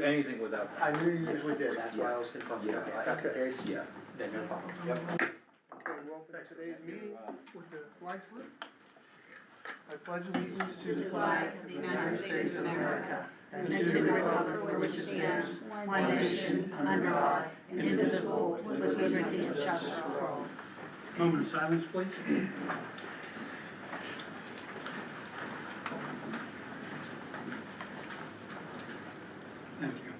anything without that. I knew you usually did, that's why I was Yes. confirming. Yeah. Okay, if that's the case, Yeah. then no problem. Yep. Okay, we'll open today's meeting with the flag salute. I pledge allegiance to the flag of the United States of America and to the republic for which it stands, one nation, under God, indivisible, with liberty and justice for all. Moment of silence, please. Thank you.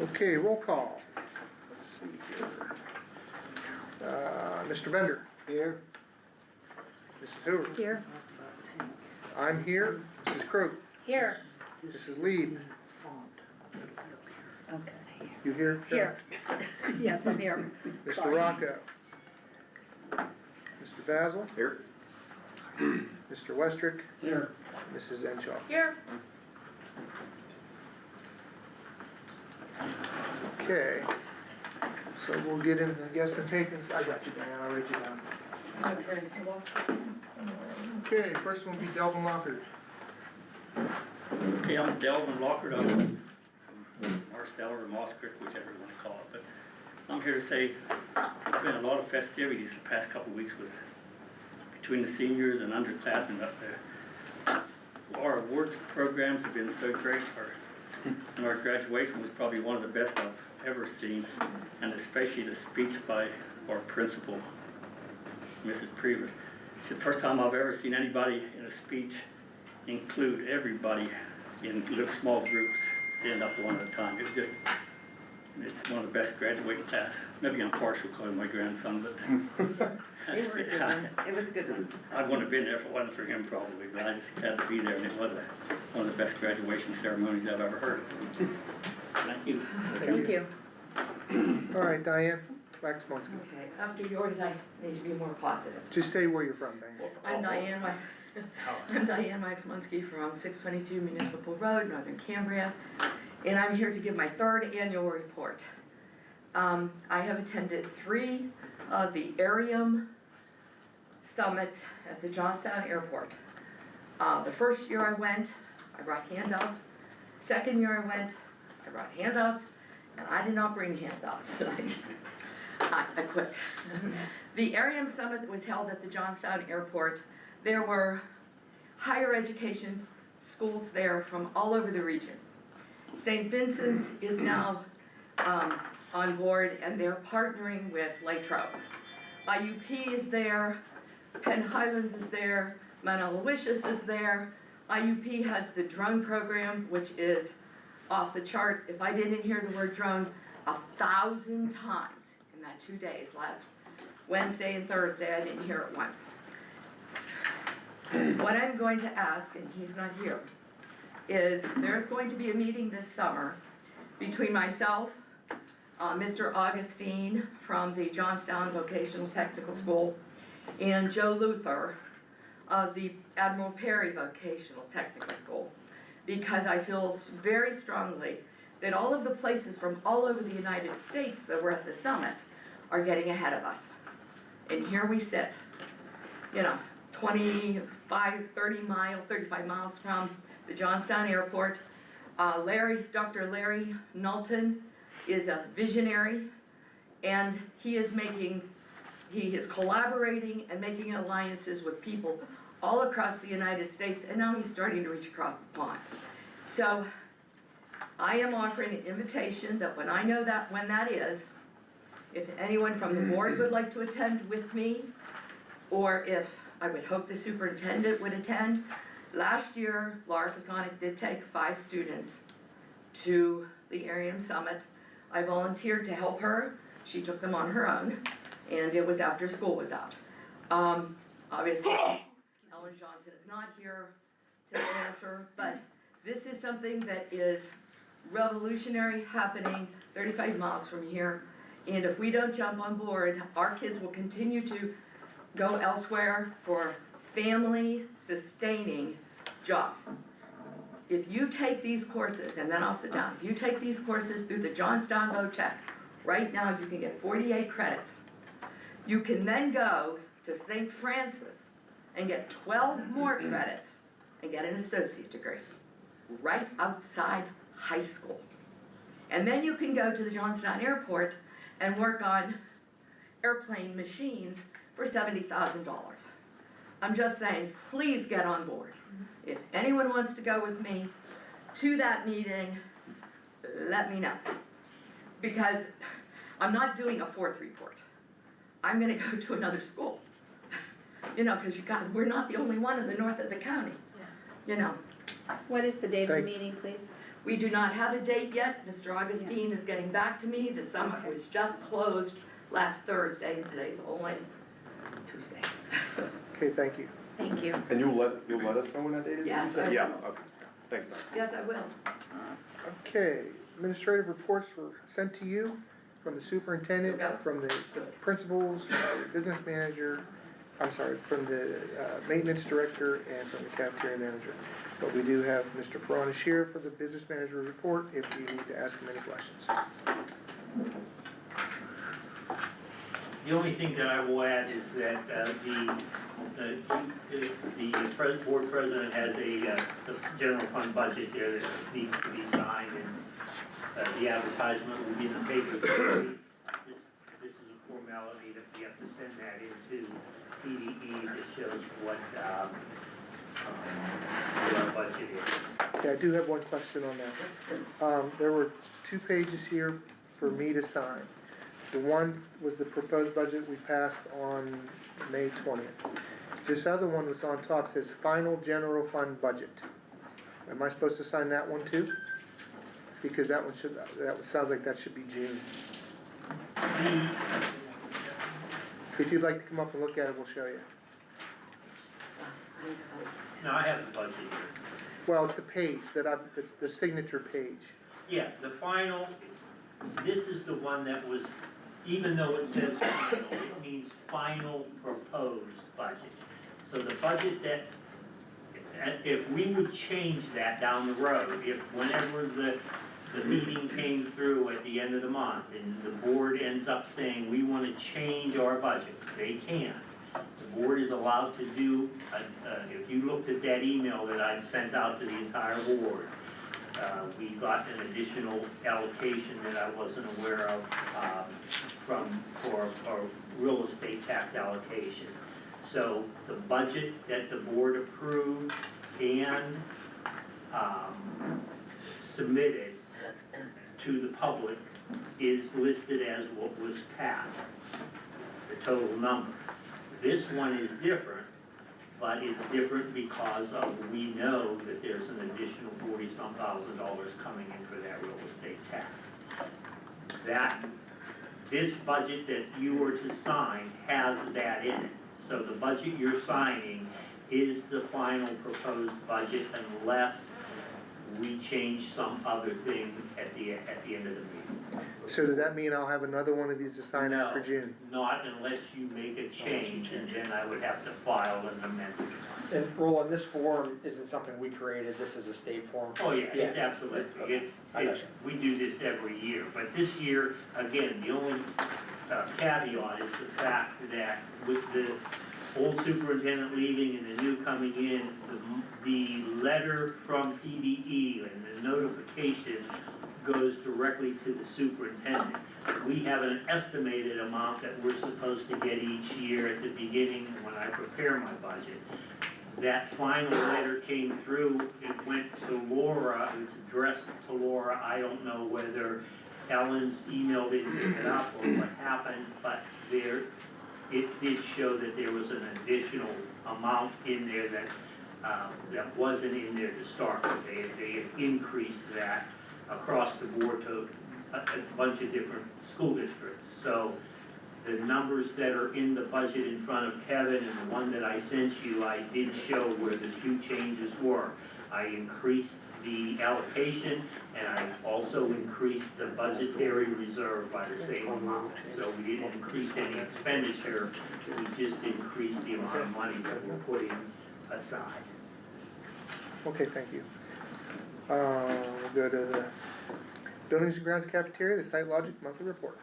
Okay, roll call. Let's see here. Mr. Bender. Here. Mrs. Hoover. Here. I'm here. Mrs. Crowe. Here. Mrs. Lieb. Okay. You here? Here. Yes, I'm here. Mr. Rocco. Mr. Basil. Here. Mr. Westrick. Here. Mrs. Enshaw. Here. Okay. So we'll get in, I guess, and take, I got you, Diane, I'll write you down. Okay, first one will be Delvin Lockard. Okay, I'm Delvin Lockard, I'm from Marsteller or Moss Creek, whichever you want to call it, but I'm here to say there's been a lot of festivities the past couple of weeks between the seniors and underclassmen up there. Our awards programs have been so great, and our graduation was probably one of the best I've ever seen, and especially the speech by our principal, Mrs. Previs. It's the first time I've ever seen anybody in a speech include everybody in little small groups, stand up one at a time. It's one of the best graduating class. Maybe I'm partial because of my grandson, but It was a good one. It was a good one. I wouldn't have been there if it wasn't for him probably, but I just had to be there, and it was one of the best graduation ceremonies I've ever heard. Thank you. Thank you. All right, Diane, Waxmonski. Okay, after yours, I need to be more positive. Just say where you're from, Diane. I'm Diane Waxmonski from 622 Municipal Road, Northern Cambria, and I'm here to give my third annual report. I have attended 3 of the Arium summits at the Johnstown Airport. The first year I went, I brought handouts. Second year I went, I brought handouts, and I did not bring handouts tonight. I quit. The Arium Summit was held at the Johnstown Airport. There were higher education schools there from all over the region. St. Vincent's is now on board, and they're partnering with Latrobe. IUP is there, Penn Highlands is there, Mount Aloysius is there. IUP has the drone program, which is off the chart. If I didn't hear the word drone 1,000 times in that 2 days, last Wednesday and Thursday, I didn't hear it once. What I'm going to ask, and he's not here, is there's going to be a meeting this summer between myself, Mr. Augustine from the Johnstown Vocational Technical School, and Joe Luther of the Admiral Perry Vocational Technical School, because I feel very strongly that all of the places from all over the United States that were at the summit are getting ahead of us. And here we sit, 35 miles from the Johnstown Airport. Dr. Larry Knowlton is a visionary, and he is collaborating and making alliances with people all across the United States, and now he's starting to reach across the pond. So I am offering an invitation that when I know that when that is, if anyone from the board would like to attend with me, or if I would hope the superintendent would attend. Last year, Laura Fasonic did take 5 students to the Arium Summit. I volunteered to help her. She took them on her own, and it was after school was out. Obviously, Ellen Johnson is not here to answer, but this is something that is revolutionary, happening 35 miles from here. And if we don't jump on board, our kids will continue to go elsewhere for family sustaining jobs. If you take these courses, and then I'll sit down, if you take these courses through the Johnstown VoTech, right now you can get 48 credits. You can then go to St. Francis and get 12 more credits and get an associate degree right outside high school. And then you can go to the Johnstown Airport and work on airplane machines for $70,000. I'm just saying, please get on board. If anyone wants to go with me to that meeting, let me know. Because I'm not doing a fourth report. I'm gonna go to another school. You know, cause we're not the only one in the north of the county, you know. What is the date of the Thank- meeting, please? We do not have a date yet. Mr. Augustine is getting back to me. The summit was just closed last Thursday, and today's only Tuesday. Okay, thank you. Thank you. And you'll let us know when that date is? Yes, You said? I Yeah, will. okay, thanks, Don. Yes, I will. Okay, administrative reports were sent to you from the superintendent, Okay. from the principals, from the business manager, from the maintenance director, and from the cafeteria manager. But we do have Mr. Paranish here for the business manager report, if you need to ask him any questions. The only thing that I will add is that the board president has the general fund budget there that needs to be signed, and the advertisement will be in the paper. This is a formality that we have to send that into PDE that shows what our budget is. Okay, I do have one question on that. There were 2 pages here for me to sign. The one was the proposed budget we passed on May 20th. This other one that's on top says final general fund budget. Am I supposed to sign that one too? Because that sounds like that should be June. If you'd like to come up and look at it, we'll show you. Now, I have the budget here. Well, it's the page it's the signature page. Yeah, the final, this is the one that was, even though it says final, it means final proposed budget. So the budget that, if we would change that down the road, if whenever the meeting came through at the end of the month and the board ends up saying, we want to change our budget, they can. The board is allowed to do, if you looked at that email that I'd sent out to the entire board, we got an additional allocation that I wasn't aware of for real estate tax allocation. So the budget that the board approved and submitted to the public is listed as what was passed, the total number. This one is different, but it's different because we know that there's an additional $40-some thousand coming in for that real estate tax. This budget that you were to sign has that in it. So the budget you're signing is the final proposed budget unless we change some other thing at the end of the meeting. So does that mean I'll have another one of these to sign No, after June? not unless you make a change, and then I would have to file an amendment. And Roland, this form isn't something we created, this is a state form. Oh, yeah, it's Yeah. absolutely, I gotcha. we do this every year, but this year, again, the only caveat is the fact that with the old superintendent leaving and the new coming in, the letter from PDE and the notification goes directly to the superintendent. We have an estimated amount that we're supposed to get each year at the beginning when I prepare my budget. That final letter came through, it went to Laura, it's addressed to Laura. I don't know whether Ellen's email didn't pick it up or what happened, but it did show that there was an additional amount in there that wasn't in there to start with. They had increased that across the board to a bunch of different school districts. So the numbers that are in the budget in front of Kevin and the one that I sent you, I did show where the 2 changes were. I increased the allocation and I also increased the budgetary reserve by the same amount. So we didn't increase any expenditure, we just increased the amount of money that we're putting aside. Okay, thank you. We'll go to the Buildings and Grounds Cafeteria, the Site Logic Monthly Report.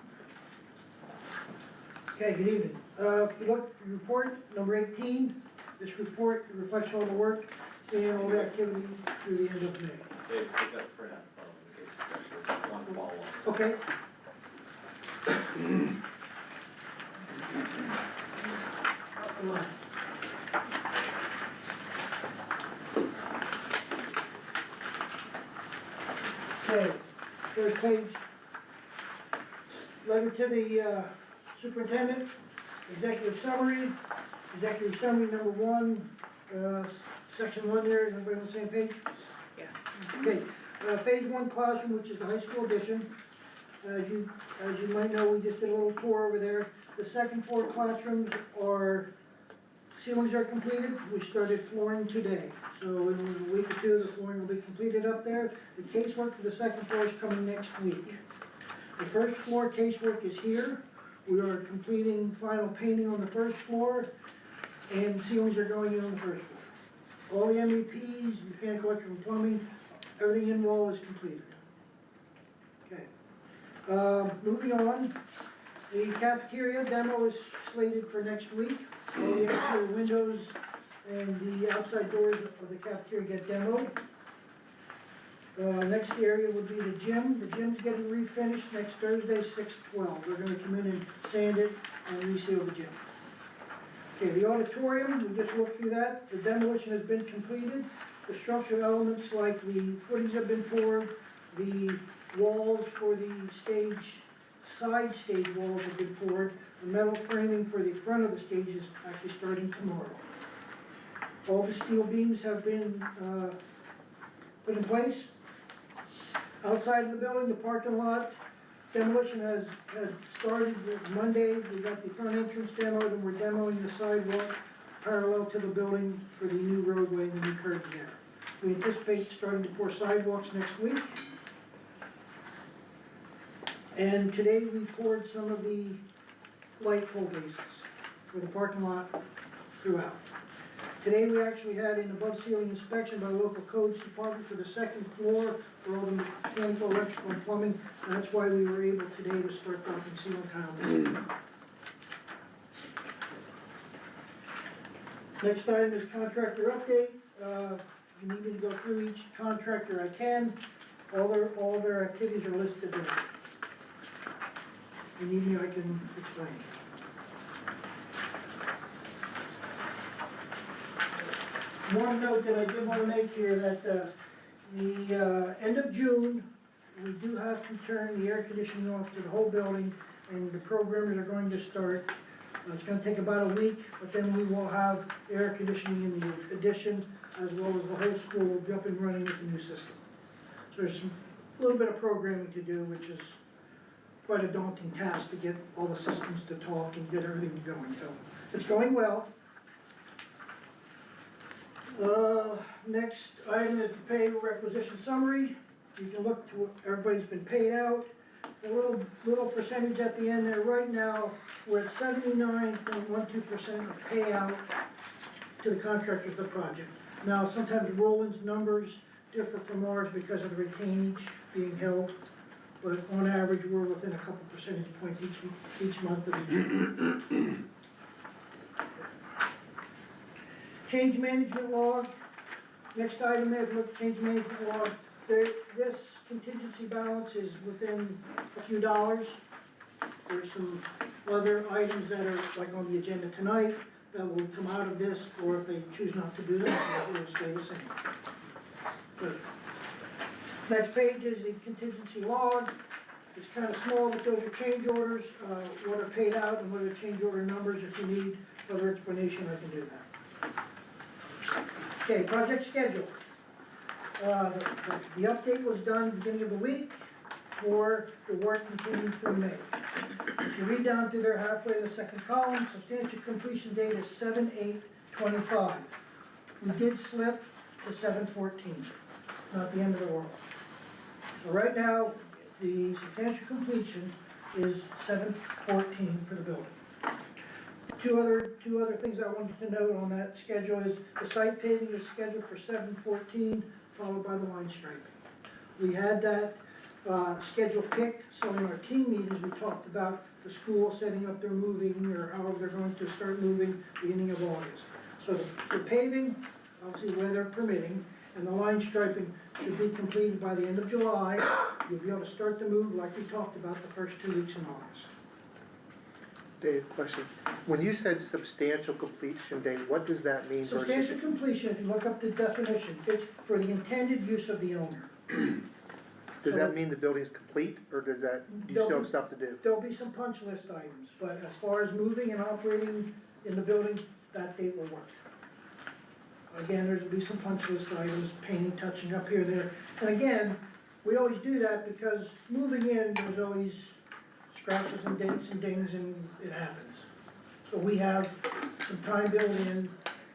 Okay, good evening. We look, report number 18, this report reflects all the work and all the activity through the end of May. Dave, take that print out. follow up. Okay. Okay, third page. Letter to the superintendent, executive summary number one, section one there, is everybody on the same page? Yeah. Okay, phase one classroom, which is the high school addition. As you might know, we just did a little tour over there. The second floor classrooms ceilings are completed. We started flooring today. So in a week or two, the flooring will be completed up there. The casework for the second floor is coming next week. The first floor casework is here. We are completing final painting on the first floor, and ceilings are going in on the first floor. All the MEPs, mechanical, electrical, and plumbing, everything in wall is completed. Okay. Moving on, the cafeteria demo is slated for next week. All the exterior windows and the outside doors of the cafeteria get demoed. Next area would be the gym. The gym's getting refinished next Thursday, 6/12. They're gonna come in and sand it and reseal the gym. Okay, the auditorium, we just looked through that. The demolition has been completed. The structural elements like the footings have been poured. The walls for the side stage walls have been poured. The metal framing for the front of the stage is actually starting tomorrow. All the steel beams have been put in place. Outside of the building, the parking lot, demolition has started Monday. We got the front entrance demoed, and we're demoing the sidewalk parallel to the building for the new roadway and the new curbs there. We anticipate starting to pour sidewalks next week. And today we poured some of the light pole bases for the parking lot throughout. Today we actually had an above ceiling inspection by the local codes department for the second floor for all the mechanical, electrical, and plumbing. And that's why we were able today to start dropping ceiling tiles. Next item is contractor update. If you need me to go through each contractor, I can. All their activities are listed there. If you need me, I can explain. One note that I did want to make here, that the end of June, we do have to turn the air conditioning off to the whole building, and the programmers are going to start. It's going to take about a week, but then we will have air conditioning in the addition, as well as the whole school will be up and running with the new system. So there's a little bit of programming to do, which is quite a daunting task to get all the systems to talk and get everything going. So it's going well. Next item is the pay requisition summary. You can look to what everybody's been paid out. A little percentage at the end there. Right now, we're at 79.12% of payout to the contractors of the project. Now, sometimes Roland's numbers differ from ours because of the retainage being held, but on average, we're within a couple percentage points each month of the year. Change management log. Next item there, if you look at change management log, this contingency balance is within a few dollars. There's some other items that are like on the agenda tonight that will come out of this, or if they choose not to do that, it will stay the same. Good. Next page is the contingency log. It's kind of small, but those are change orders, what are paid out and what are the change order numbers. If you need further explanation, I can do that. Okay, project schedule. The update was done beginning of the week for the work continued through May. If you read down to there halfway the second column, substantial completion date is 7/8/25. We did slip to 7/14, not the end of the world. So right now, the substantial completion is 7/14 for the building. Two other things I wanted to note on that schedule is the site paving is scheduled for 7/14, followed by the line striping. We had that schedule picked, so in our team meetings, we talked about the school setting up their moving, or however they're going to start moving beginning of August. So the paving, obviously weather permitting, and the line striping should be completed by the end of July. You'll be able to start the move like we talked about the first 2 weeks in August. Dave, question. When you said substantial completion date, what does that mean versus? Substantial completion, if you look up the definition, it's for the intended use of the owner. Does that mean the building's complete, or does that, do you still have stuff to do? There'll be some punch list items, but as far as moving and operating in the building, that date will work. Again, there'll be some punch list items, painting, touching up here, there. And again, we always do that because moving in, there's always scratches and dents and dings, and it happens. So we have some time built in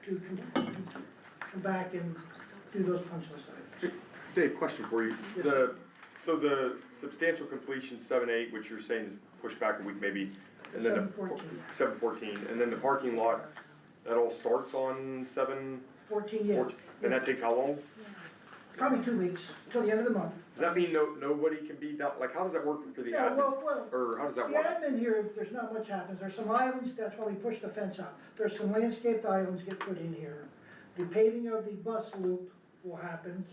to come back and do those punch list items. Dave, question for you. Yes, So the substantial completion 7/8, which you're saying is pushed back a week maybe, and then 7/14. 7/14, and then the parking lot, that all starts on 7/14? 14, yes. And that takes how long? Probably 2 weeks, till the end of the month. Does that mean nobody can be down, like, how does that work for the Yeah, admins? well, Or how does that the work? admin here, there's not much happens, there's some islands, that's why we push the fence out. There's some landscaped islands get put in here. The paving of the bus loop will happen,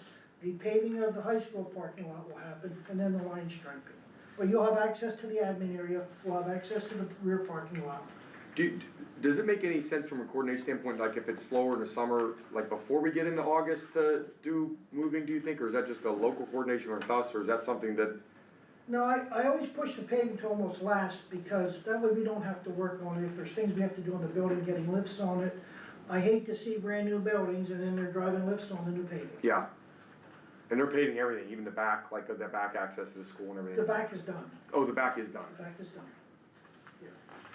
the paving of the high school parking lot will happen, and then the line striping. But you'll have access to the admin area, we'll have access to the rear parking lot. Does it make any sense from a coordination standpoint, like if it's slower in the summer, like before we get into August to do moving, do you think? Or is that just a local coordination with us, or is that something that, No, I always push the paving to almost last, because that way we don't have to work on it. If there's things we have to do on the building, getting lifts on it. I hate to see brand new buildings and then they're driving lifts on the new paving. yeah? And they're paving everything, even the back, like the back access to the school and The everything? back is done, Oh, the back is done, the back is done.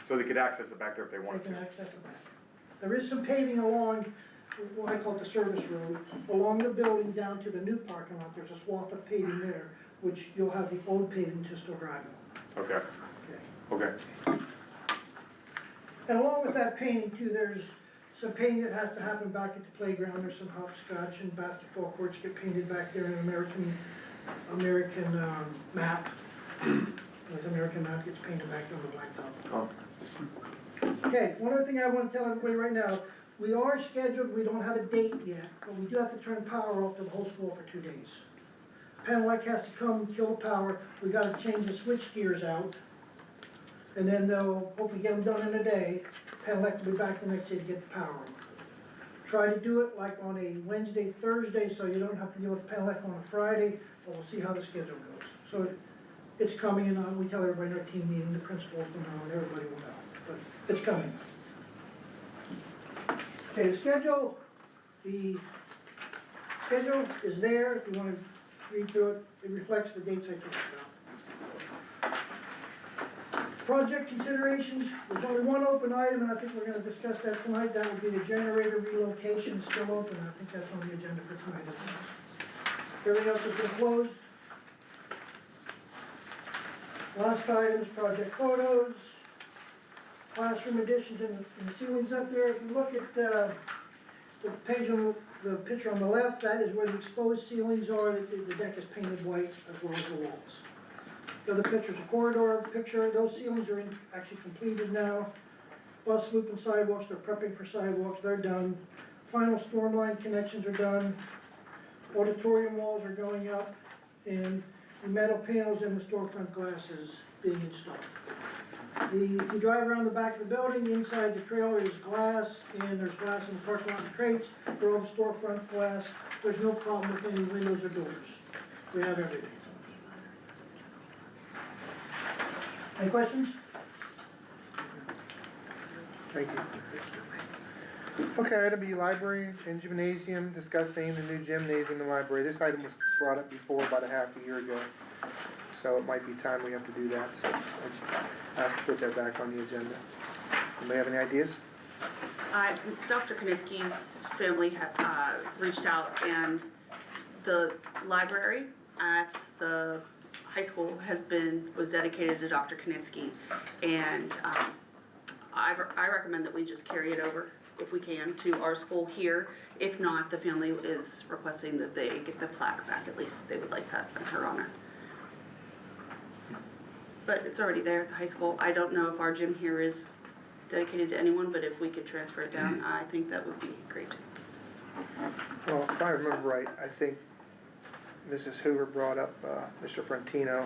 so they could access it back there if they They wanted can to? access the back. There is some paving along, what I call the service road, along the building down to the new parking lot. There's a swath of paving there, which you'll have the old paving to still drive on. Okay, Okay. okay. And along with that painting too, there's some painting that has to happen back at the playground. There's some hopscotch and basketball courts get painted back there in an American map. The American map gets painted back on the blacktop. Oh. Okay, one other thing I wanna tell everybody right now, we are scheduled, we don't have a date yet, but we do have to turn power off to the whole school for 2 days. Panelec has to come, kill the power, we gotta change the switch gears out, and then they'll hopefully get them done in a day. Panelec will be back the next day to get the power on. Try to do it like on a Wednesday, Thursday, so you don't have to deal with Panelec on a Friday, but we'll see how the schedule goes. So it's coming, and we tell everybody in our team meeting, the principals will know, and everybody will know, but it's coming. Okay, the schedule is there, if you wanna read through it, it reflects the dates I talked about. Project considerations, there's only one open item, and I think we're gonna discuss that tonight, that would be the generator relocation, still open, I think that's on the agenda for tonight, isn't it? Everything else has been closed. Last item is project photos, classroom additions in the ceilings up there. If you look at the page on the picture on the left, that is where the exposed ceilings are. The deck is painted white as well as the walls. The other picture's a corridor picture. Those ceilings are actually completed now. Bus loop and sidewalks, they're prepping for sidewalks, they're done. Final storm line connections are done. Auditorium walls are going up, and the metal panels in the storefront glass is being installed. If you drive around the back of the building, inside the trailer is glass, and there's glass in the parking lot and crates. For all the storefront glass, there's no problem with any windows or doors. We have everything. Any questions? Thank you. Okay, item B, library and gymnasium, discuss name the new gymnasium and library. This item was brought up before about a half a year ago, so it might be time we have to do that, so I asked to put that back on the agenda. Anybody have any ideas? Dr. Knitsky's family had reached out, and the library at the high school was dedicated to Dr. Knitsky, and I recommend that we just carry it over if we can to our school here. If not, the family is requesting that they get the plaque back, at least they would like that in her honor. But it's already there at the high school. I don't know if our gym here is dedicated to anyone, but if we could transfer it down, I think that would be great. Well, if I remember right, I think Mrs. Hoover brought up, Mr. Frontino.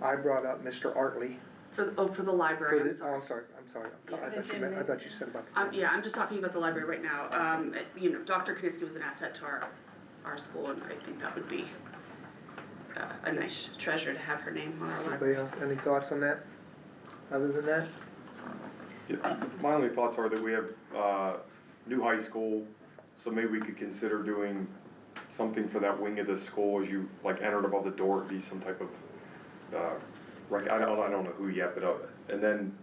I brought up Mr. Artley. For the For library, I'm the, oh, sorry. I'm sorry. I thought you said about the. Yeah, I'm just talking about the library right now. Dr. Knitzky was an asset to our school, and I think that would be a nice treasure to have her name on our library. Anybody else, any thoughts on that, other than that? Yeah, my only thoughts are that we have, new high school, so maybe we could consider doing something for that wing of the school as you, like, entered above the door, it'd be some type of, I don't know who yet, but, and then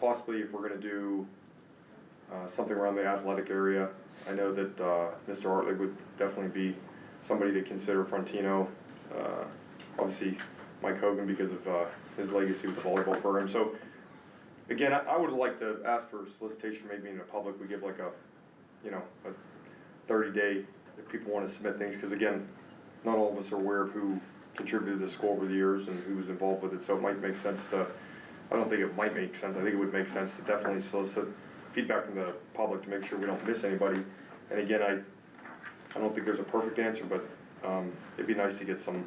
possibly if we're gonna do, something around the athletic area, I know that, Mr. Artley would definitely be somebody to consider. Frontino, obviously Mike Hogan because of, his legacy with the volleyball program, so, again, I would like to ask for solicitation, maybe in the public, we give like a 30-day, if people wanna submit things, cause again, not all of us are aware of who contributed to the school over the years and who was involved with it, so it might make sense to, I don't think it might make sense, I think it would make sense to definitely solicit feedback from the public to make sure we don't miss anybody. And again, I don't think there's a perfect answer, but, it'd be nice to get some,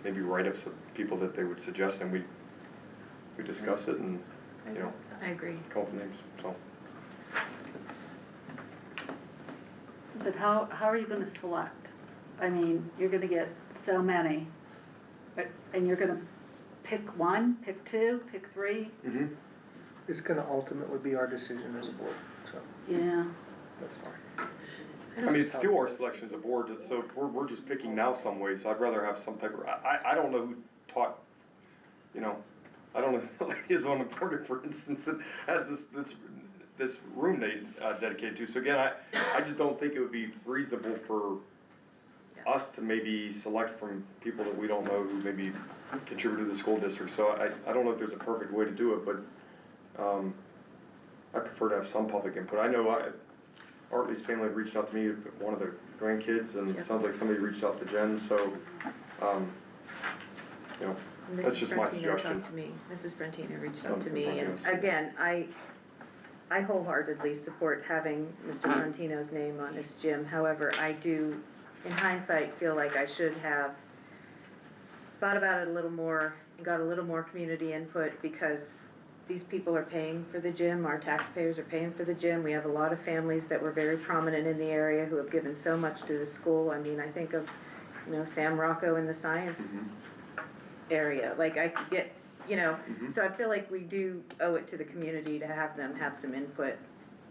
maybe write-ups of people that they would suggest, and we discuss it and, I agree. call for names, so. But how are you gonna select? I mean, you're gonna get so many, and you're gonna pick one, pick two, pick three? Mm-hmm. It's gonna ultimately be our decision as a board, so Yeah. that's fine. I mean, it's still our selection as a board, so we're just picking now some way, so I'd rather have some type of, I don't know who taught, I don't know if the lady is on the board, for instance, that has this room they dedicated to, so again, I just don't think it would be reasonable for us to maybe select from people that we don't know who maybe contribute to the school district, so I don't know if there's a perfect way to do it, but, I prefer to have some public input. I know Artley's family reached out to me, one of the grandkids, and it sounds like somebody reached out to Jen, so, that's just my suggestion. Mrs. Frontino reached out to me, Frontino. and again, I wholeheartedly support having Mr. Frontino's name on this gym. However, I do, in hindsight, feel like I should have thought about it a little more and got a little more community input, because these people are paying for the gym, our taxpayers are paying for the gym. We have a lot of families that were very prominent in the area who have given so much to the school. I mean, I think of, Sam Rocco in the science area, like I could get, so I feel like we do owe it to the community to have them have some input.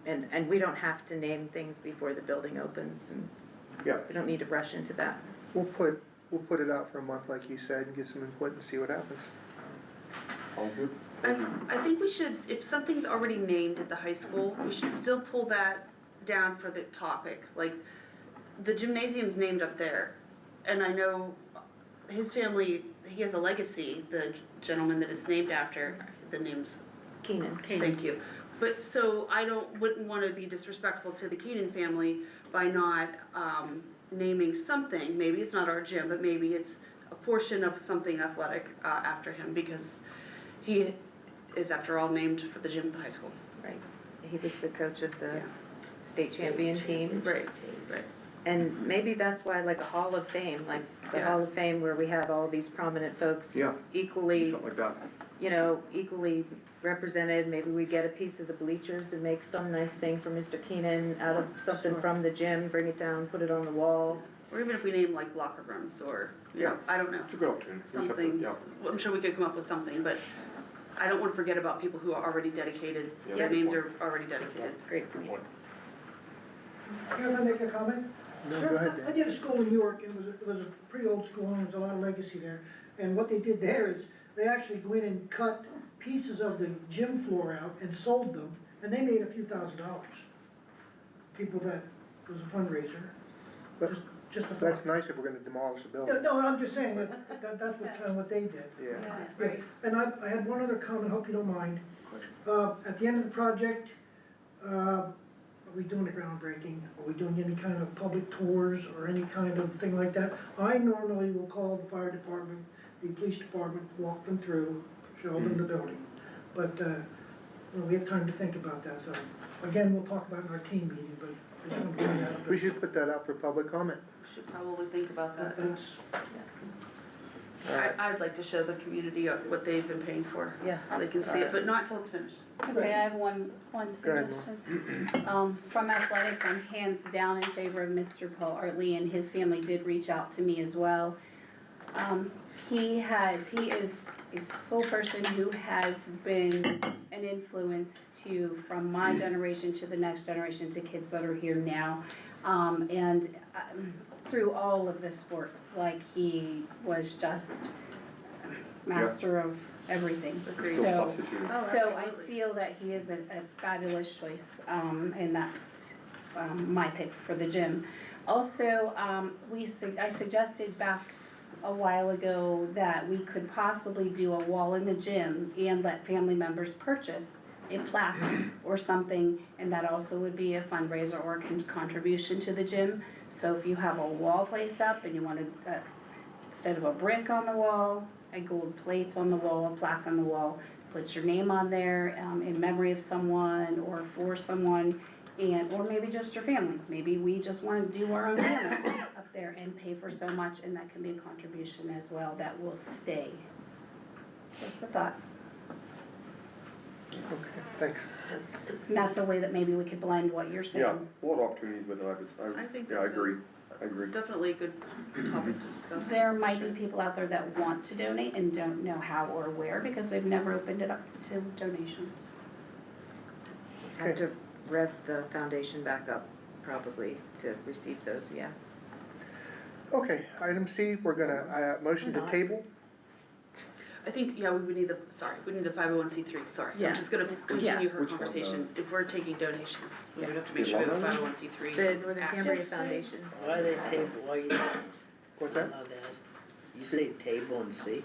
And we don't have to name things before the building opens, and Yeah. we don't need to rush into that. We'll put it out for a month, like you said, and get some input and see what happens. Sounds good. I think we should, if something's already named at the high school, we should still pull that down for the topic. Like, the gymnasium's named up there, and I know his family, he has a legacy, the gentleman that it's named after, the name's, Keenan. thank you. But, so I wouldn't wanna be disrespectful to the Keenan family by not, naming something. Maybe it's not our gym, but maybe it's a portion of something athletic, after him, because he is, after all, named for the gym at the high school. Right, he was the coach of the Yeah. state champion team. Right. And maybe that's why, like, a Hall of Fame, like the Yeah. Hall of Fame where we have all these prominent folks Yeah. equally, Something like that. equally represented. Maybe we get a piece of the bleachers and make some nice thing for Mr. Keenan out of something from the gym, bring it down, put it on the wall. Or even if we name like locker rooms or, I don't know, It's a good opportunity. something, Yeah. I'm sure we could come up with something, but I don't wanna forget about people who are already dedicated, Yeah. their names are already dedicated. Great point. Can I make a comment? No, go ahead, I Dan. did a school in York, it was a pretty old school, and there was a lot of legacy there. And what they did there is, they actually go in and cut pieces of the gym floor out and sold them, and they made a few $1,000s. People that, was a fundraiser, But just a thought. that's nice if we're gonna demolish the building. No, I'm just saying that's what, kind of what they did. Yeah. Yeah, and I had one other comment, hope you don't mind. At the end of the project, are we doing a groundbreaking? Are we doing any kind of public tours or any kind of thing like that? I normally will call the fire department, the police department, walk them through, show them the building. But, we have time to think about that, so, again, we'll talk about it in our team meeting, but We should put that out for public comment. Should probably think about that. That's, Alright. I'd like to show the community what they've been paying for. Yeah. So they can see it, but not till it's finished. Okay, I have one Go ahead, suggestion. From athletics, I'm hands down in favor of Mr. Paul Artley, and his family did reach out to me as well. He is a sole person who has been an influence from my generation to the next generation to kids that are here now. Through all of the sports, like he was just master of everything. Still So, substituting. Oh, so I absolutely. feel that he is a fabulous choice, and that's, my pick for the gym. Also, I suggested back a while ago that we could possibly do a wall in the gym and let family members purchase a plaque or something, and that also would be a fundraiser or contribution to the gym. So if you have a wall placed up and you wanted, instead of a brick on the wall, a gold plate on the wall, a plaque on the wall, put your name on there, in memory of someone or for someone, or maybe just your family. Maybe we just want to do our own families up there and pay for so much, and that can be a contribution as well that will stay. Just a thought. Okay, thanks. And that's a way that maybe we could blend what you're saying. Yeah, we'll have opportunities with it, I think yeah, I that's agree, I agree. definitely a good topic to discuss. There might be people out there that want to donate and don't know how or where because we've never opened it up to donations. Have to rev the foundation back up probably to receive those, yeah. Okay, item C, we're gonna, motion to table. I think, yeah, we would need the 501c3, sorry. Yeah. I'm just gonna continue her Which one, conversation. If we're taking donations, we would have to make The sure we have a one? 501c3. The Northern active. Cambria Foundation. Why they table, why you What's that? allowed to ask? You say table and see?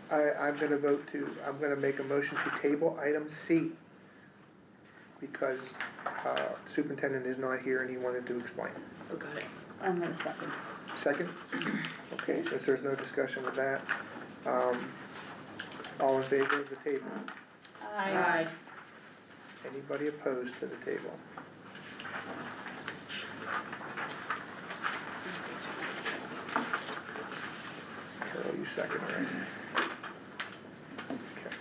I'm gonna make a motion to table item C. Because, superintendent is not here and he wanted to explain. Oh, got it. I'm gonna second. Second? Okay, since there's no discussion with that, all in favor of the table? Aye. Anybody opposed to the table? Carol, you second, right? Okay.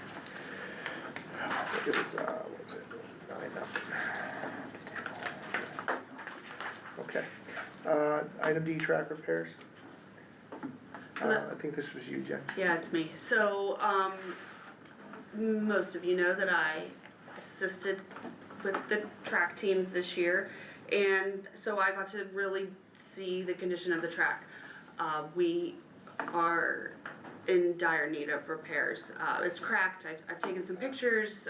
It was, what was it, 9-0. Okay, item D, track repairs. I think this was you, Jen. Yeah, it's me. So, most of you know that I assisted with the track teams this year. And so I got to really see the condition of the track. We are in dire need of repairs. It's cracked. I've taken some pictures.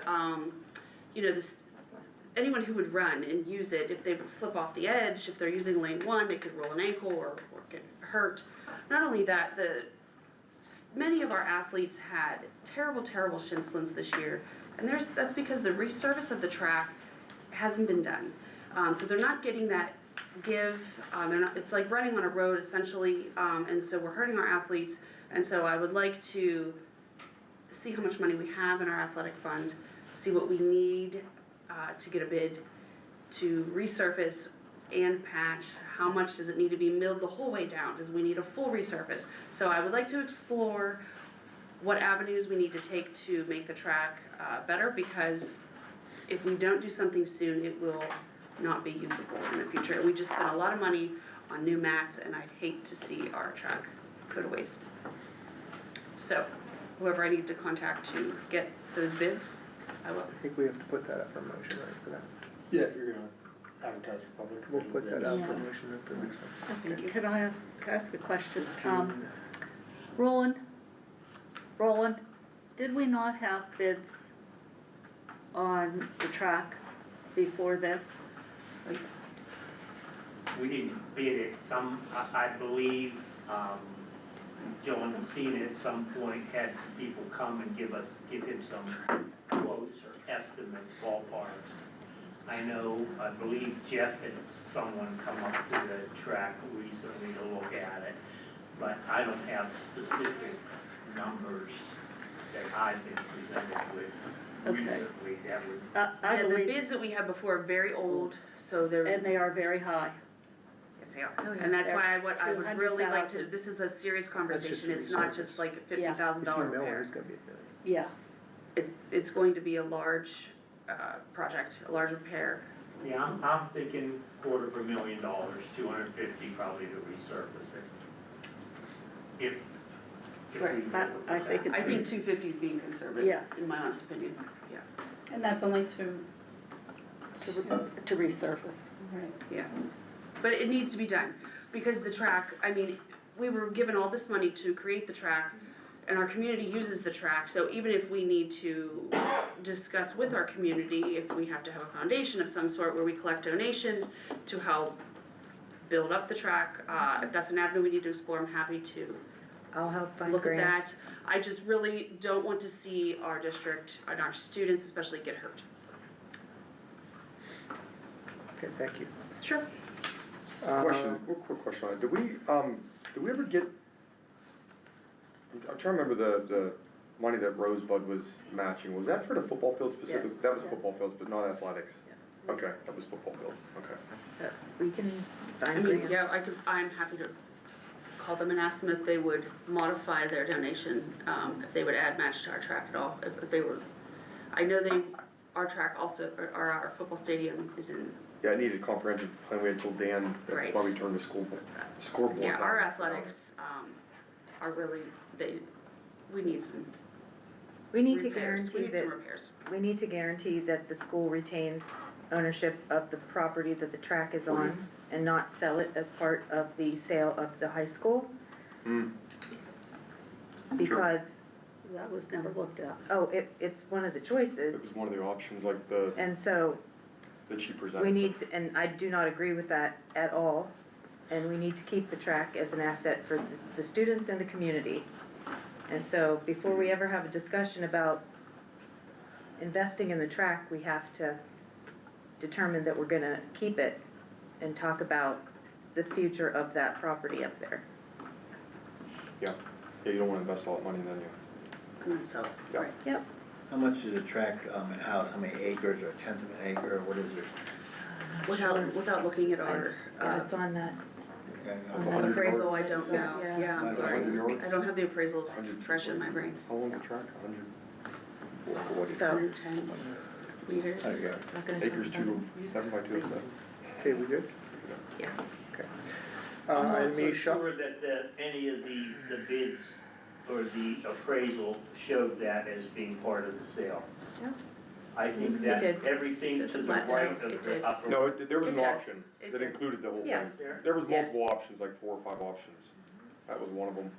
Anyone who would run and use it, if they would slip off the edge, if they're using lane 1, they could roll an ankle or get hurt. Not only that, many of our athletes had terrible shin splints this year, and that's because the resurface of the track hasn't been done. So they're not getting that give. It's like running on a road essentially, and so we're hurting our athletes. And so I would like to see how much money we have in our athletic fund, see what we need to get a bid to resurface and patch. How much does it need to be milled the whole way down? Does we need a full resurface? So I would like to explore what avenues we need to take to make the track better, because if we don't do something soon, it will not be usable in the future. We just spent a lot of money on new mats, and I'd hate to see our track go to waste. So whoever I need to contact to get those bids, I will. I think we have to put that up for motion, right, for that? Yeah, if you're gonna advertise for public. We'll put that out for Yeah. motion at the next one. Thank you. Can I ask a question? June. Roland, did we not have bids on the track before this? We didn't bid it, I believe, John Messina at some point had some people come and give him some quotes or estimates, ballparks. I believe Jeff had someone come up to the track recently to look at it, but I don't have specific numbers. that I've been presented with Okay. recently, that would, I Yeah, the believe, bids that we had before are very old, so they're, and they are very high. yes, they are. Oh, yeah. And that's why I would really like to, 200,000. this is a serious just conversation, it's not resurface. just like a If $50,000 you mill it, repair. it's gonna be $1 million. Yeah, It's going to be a large, project, a large repair. yeah, I'm thinking $250,000, 250 probably to resurface it. If we. I think it's. I think 250 is being conservative, Yes. in my honest opinion, yeah. And that's only to resurface. Right. Yeah, but it needs to be done, because the track, I mean, we were given all this money to create the track, and our community uses the track, so even if we need to discuss with our community, if we have to have a foundation of some sort where we collect donations to help build up the track, if that's an avenue we need to explore, I'm happy to I'll help find look at grants. that. I just really don't want to see our district, and our students especially, get hurt. Okay, thank you. Sure. Question, real quick question on it, did we ever get, I'm trying to remember the money that Rosebud was matching, was that for the football field specific? Yes, That was yes. football fields, but not athletics? Okay, that was football field, okay. We can I find mean, grants. yeah, I'm happy to call them and ask them if they would modify their donation, if they would add match to our track at all, if they were, I know our track also, or our football stadium is in, Yeah, I needed a comprehensive plan, we had told Dan, that's why Right. we turned the scoreboard yeah, down. our athletics, are really, we need some We need to repairs, we guarantee need some that, repairs. we need to guarantee that the school retains ownership of the property that the track is on and not sell it as part of the sale of the high school. Hmm. Because, That was never looked at. it's one of the It choices, was one of the options, like and so that she presented. we need to, and I do not agree with that at all. And we need to keep the track as an asset for the students and the community. And so before we ever have a discussion about investing in the track, we have to determine that we're gonna keep it and talk about the future of that property up there. Yeah, you don't wanna invest all that money, then you. And then sell it, Yeah. right. Yep. How much is a track, a house, how many acres, or a tenth of an acre, or what is it? Without looking at our, Yeah, it's on that. Okay, It's no. 100 appraisal, I yards. don't know, Yeah. yeah, I'm Is it sorry, 100 yards? I don't have the appraisal 100. fresh in my brain. How long's the track? 100? What is it? So, 110 meters. Oh, yeah. not gonna talk Acres, about it. 207 by 207? Okay, we good? Yeah. Okay. I'm not Item so E, shop, sure that any of the bids or the appraisal showed that as being part of the sale. Yeah. I think It that did. everything to the Plateau, right it of did. the upper. No, there was It an does. option It that did. included the whole Yeah. thing. There was Yes. multiple options, like 4 or 5 options. That was one of them.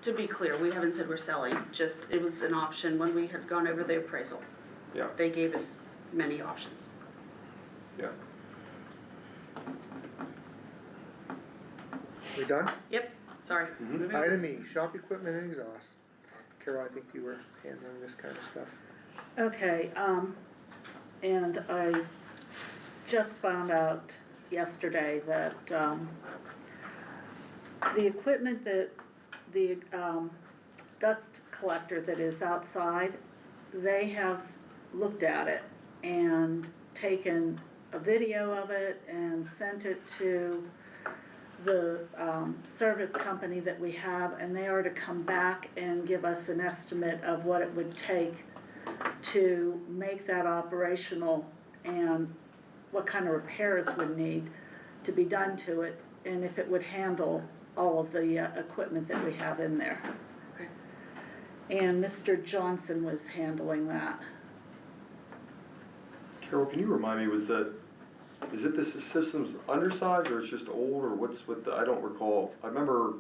To be clear, we haven't said we're selling, just, it was an option when we had gone over the appraisal. Yeah. They gave us many options. Yeah. we done? Yep, sorry. Mhm. Moving on. Item E, shop equipment and exhaust. Carol, I think you were handling this kind of stuff. Okay, and I just found out yesterday that, the equipment that, the, dust collector that is outside, they have looked at it and taken a video of it and sent it to the, service company that we have, and they are to come back and give us an estimate of what it would take to make that operational and what kind of repairs would need to be done to it, and if it would handle all of the equipment that we have in there. Okay. And Mr. Johnson was handling that. Carol, can you remind me, is it the system's undersized or it's just old, or what's with the, I don't recall. I remember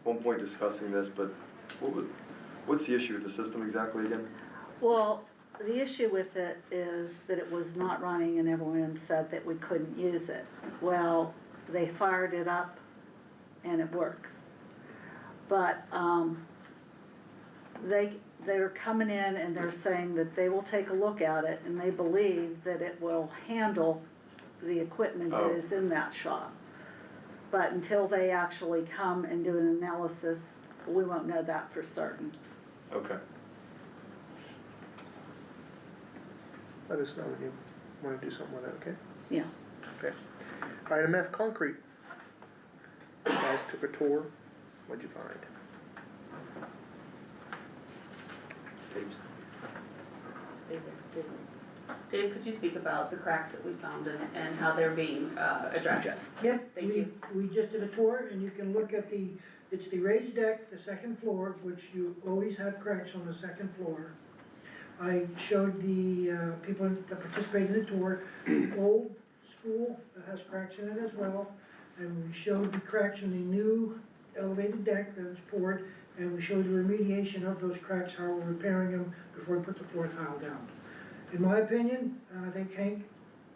one point discussing this, but what's the issue with the system exactly again? Well, the issue with it is that it was not running and everyone said that we couldn't use it. Well, they fired it up and it works. But, they're coming in and they're saying that they will take a look at it and they believe that it will handle the equipment that Oh. is in that shop. But until they actually come and do an analysis, we won't know that for certain. Okay. let us know when you wanna do something with it, okay? Yeah. Okay. Item F, concrete. You guys took a tour, what'd you find? Dave, could you speak about the cracks that we found and how they're being addressed? Yep, Thank you. we just did a tour, and you can look at it's the raised deck, the second floor, which you always have cracks on the second floor. I showed the people that participated in the tour, old school that has cracks in it as well, and we showed the cracks in the new elevated deck that was poured, and we showed the remediation of those cracks, how we're repairing them before we put the floor tile down. In my opinion, and I think Hank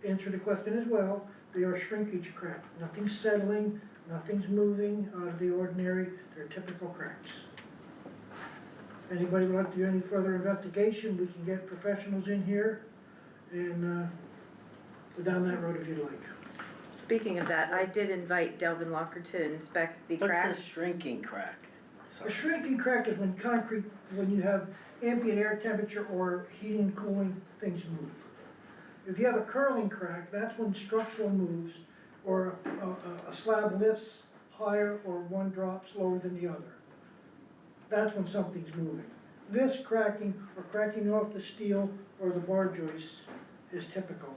answered the question as well, they are shrinkage crack. Nothing's settling, nothing's moving out of the ordinary, they're typical cracks. Anybody would like to do any further investigation, we can get professionals in here and go down that road if you'd like. Speaking of that, I did invite Delvin Locker to inspect the crack. What's a shrinking crack? A shrinking crack is when concrete, when you have ambient air temperature or heating and cooling, things move. If you have a curling crack, that's when structural moves or a slab lifts higher or one drops lower than the other. That's when something's moving. This cracking or cracking off the steel or the bar joists is typical.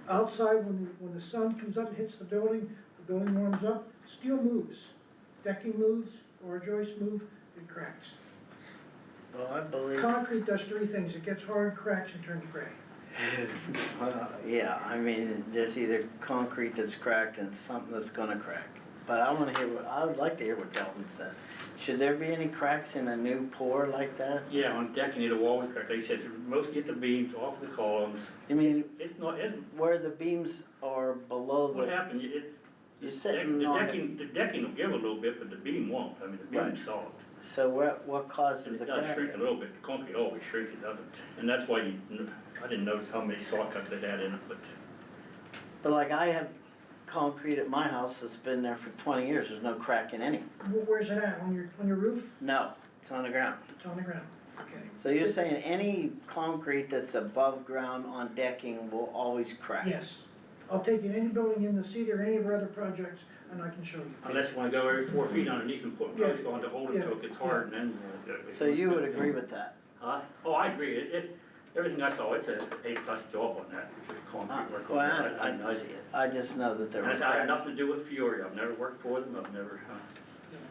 Outside, when the sun comes up and hits the building warms up, steel moves. Decking moves, bar joists move, it cracks. Well, I believe, Concrete does three things, it gets hard, cracks, and turns gray. yeah, I mean, there's either concrete that's cracked and something that's gonna crack. But I would like to hear what Delvin said. Should there be any cracks in a new pour like that? Yeah, on decking, it'll always crack, like I said, mostly at the beams, off the columns. I mean, It's not, where the beams are below what the, happened, you're sitting on it. the decking will give a little bit, but the beam won't, I mean, the beam's Right. solid. So what causes And the it does crack? shrink a little bit, the concrete always shrinks, it doesn't, and that's why I didn't notice how many saw cuts it had in it, but But like I have concrete at my house that's been there for 20 years, there's no crack in any. Where's it at, on your roof? No, it's on the ground. It's on the ground, okay. So you're saying any concrete that's above ground on decking will always crack? Yes, I'll take you to any building in the city or any of our other projects, and I can show you. unless you wanna go every 4 feet underneath and put posts on to hold it till it gets hard, and then. So you would agree with that? Huh? Oh, I agree, everything I saw, it's a A+ job on that, which is concrete work. Well, I just know that there And were it's had cracks. nothing to do with Fiore, I've never worked for them, I've never,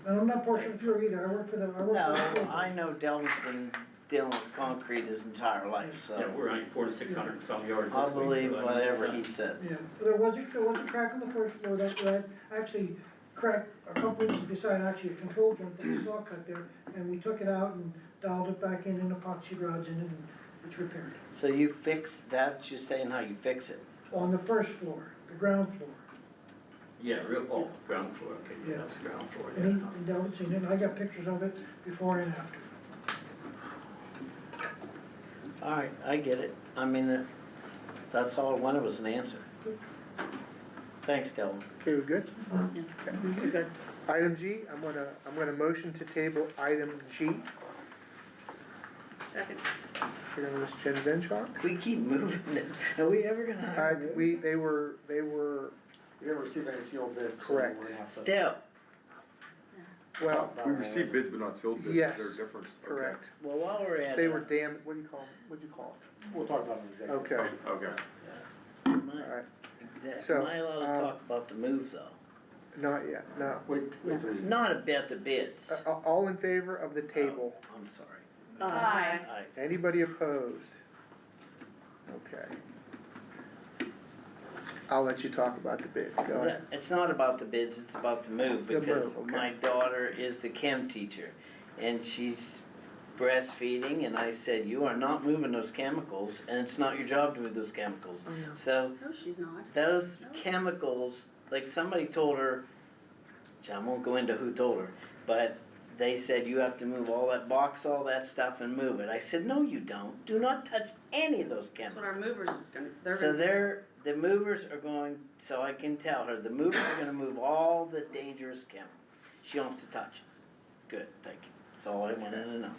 And I'm not portion of Fury either, I work for the. No, I know Delvin's been dealing with concrete his entire life, yeah, so we're only pouring 600 and some yards this I'll week. so believe I mean, whatever it's, he says. Yeah, there was a crack on the first floor that actually cracked a couple inches beside actually a control joint that you saw cut there, and we took it out and dialed it back in epoxy rods and it's repaired. So you fix that, you're saying how you fix it? On the first floor, the ground floor, Yeah, ground floor, okay, yeah, Yeah. that's ground floor, and he, yeah. and Delvin seen it, and I got pictures of it before and after. All right, I get it. I mean, that's all I wanted was an answer. Thanks, Delvin. Okay, we good? You're good. Item G, I'm gonna motion to table item G. Second. Second was Jen Zenshaw. We keep moving it. Are we ever gonna have a We were, We didn't receive any sealed bids, so Correct. we're gonna have to. Still, well, We received bids but not sealed bids, Yes, is there a difference? Okay. correct. well, while we're at it. They were damn, what do you call them? What'd you call We'll talk about it in executive Okay. session. Okay. them? Am Alright, I- So, am I allowed to talk about the move though? not yet, no. Wait, till you. Not about the bids. All in favor of the table? Oh, I'm sorry. Aye. Aye. Anybody opposed? Okay. I'll let you talk about the bid, go ahead. It's not about the bids, it's about the move, The because move, okay. my daughter is the chem teacher, and she's breastfeeding, and I said, you are not moving those chemicals, and it's not your job to move those chemicals. Oh, no. So, No, she's not. those chemicals, like somebody told her, which I won't go into who told her, but they said you have to move all that box, all that stuff and move it. I said, no you don't, do not touch any of those That's chemicals. what our movers is gonna, So the movers are going, so I can tell her, the movers are gonna move all the dangerous chemicals. She don't have to touch it. Good, thank you, that's all I wanted to know.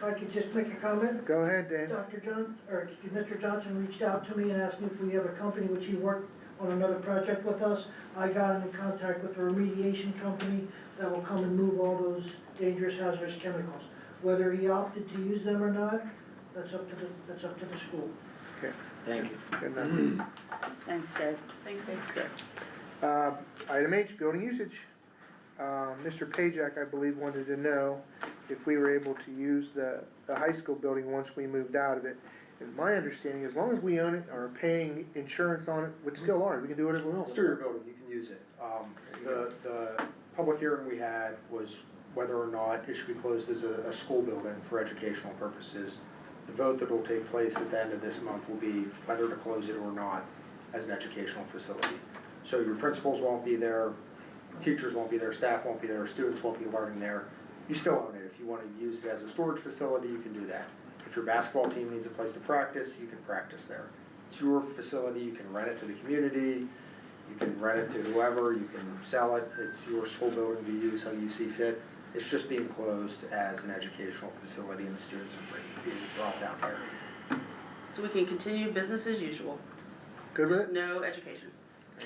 if I could just make a comment? Go ahead, Dan. Mr. Johnson reached out to me and asked me if we have a company which he worked on another project with us. I got him in contact with a remediation company that will come and move all those dangerous hazardous chemicals. Whether he opted to use them or not, that's up to the school. Okay, Thank you. good enough. Thanks, Dave. Thanks, Dave. Item H, building usage. Mr. Pajak, I believe, wanted to know if we were able to use the high school building once we moved out of it. And my understanding, as long as we own it or are paying insurance on it, it's still ours, we can do whatever we want. It's your building, you can use it. The public hearing we had was whether or not it should be closed as a school building for educational purposes. The vote that will take place at the end of this month will be whether to close it or not as an educational facility. So your principals won't be there, teachers won't be there, staff won't be there, students won't be learning there. You still own it. If you want to use it as a storage facility, you can do that. If your basketball team needs a place to practice, you can practice there. It's your facility, you can rent it to the community, you can rent it to whoever, you can sell it. It's your school building to use how you see fit. It's just being closed as an educational facility and the students are being brought down here. So we can continue business as usual, Good with just it? no education.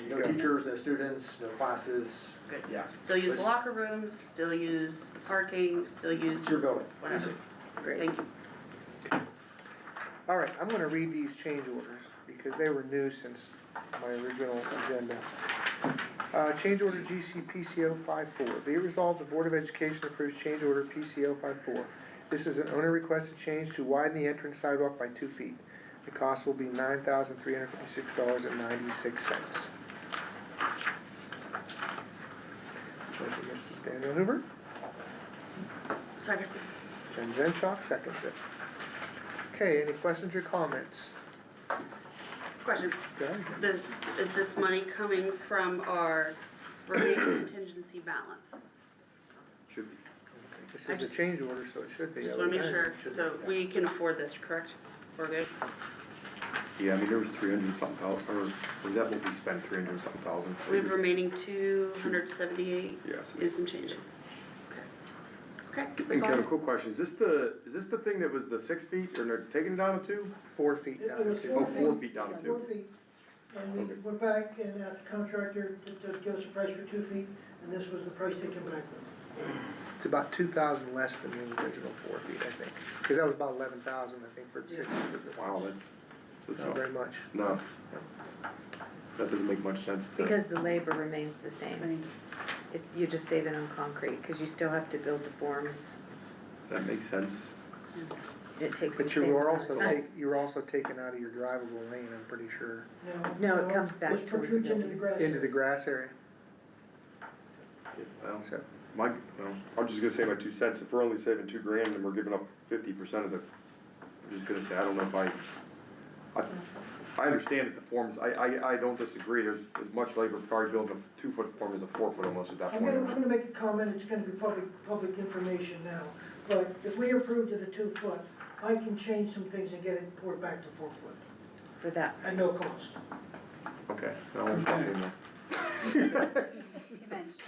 No teachers, no students, no classes. Good. Yeah. Still use the It's- locker rooms, still use the parking, still use It's your building. whatever. Great. Thank you. All right, I'm gonna read these change orders because they were new since my original agenda. Change order GC PCO 54. Be it resolved, the Board of Education approves change order PCO 54. This is an owner requested change to widen the entrance sidewalk by 2 feet. The cost will be $9,356.96. Motion, Mrs. Daniel Hoover. Second. Jen Zenshaw seconds it. Okay, any questions or comments? Question, Go ahead. is this money coming from our remaining contingency balance? Should be. This is a change order, so it should be. Just I wanna would make sure, imagine. so we can afford this, correct? We're good? Yeah, I mean, there was 300 something thousand, or was that what we spent, 300 something thousand? We have remaining 278 Yes. and some change. Okay. And that's all. Kevin, quick question, is this the thing that was the 6 feet, or they're taking it down to 2? 4 feet It down. was to- 4 Oh, 4 feet. feet down to 2. 4 feet. And we went back and asked the contractor to give us a price for 2 feet, and this was the price they came back with. It's about 2,000 less than the original 4 feet, I think. Because that was about 11,000, I think, for the 6 feet. Wow, that's Not very much. no. That doesn't make much sense to. Because the labor remains the same. You're just saving on concrete, cause you still have to build the forms. That makes sense. It takes the But same you were amount of also time. you were also taken out of your drivable lane, I'm pretty sure. No, it comes back This towards protrudes the into the grass. Into the grass area, Well, so. I'm just gonna say my 2 cents, if we're only saving $2,000 and we're giving up 50% of the, I'm just gonna say, I don't know if I understand that the forms, I don't disagree, there's as much labor probably building a 2-foot form as a 4-foot almost at that I'm point. gonna make a comment, it's gonna be public information now, but if we approve to the 2 foot, I can change some things and get it poured back to 4 foot, For that. at no cost. Okay, no, I'm talking about.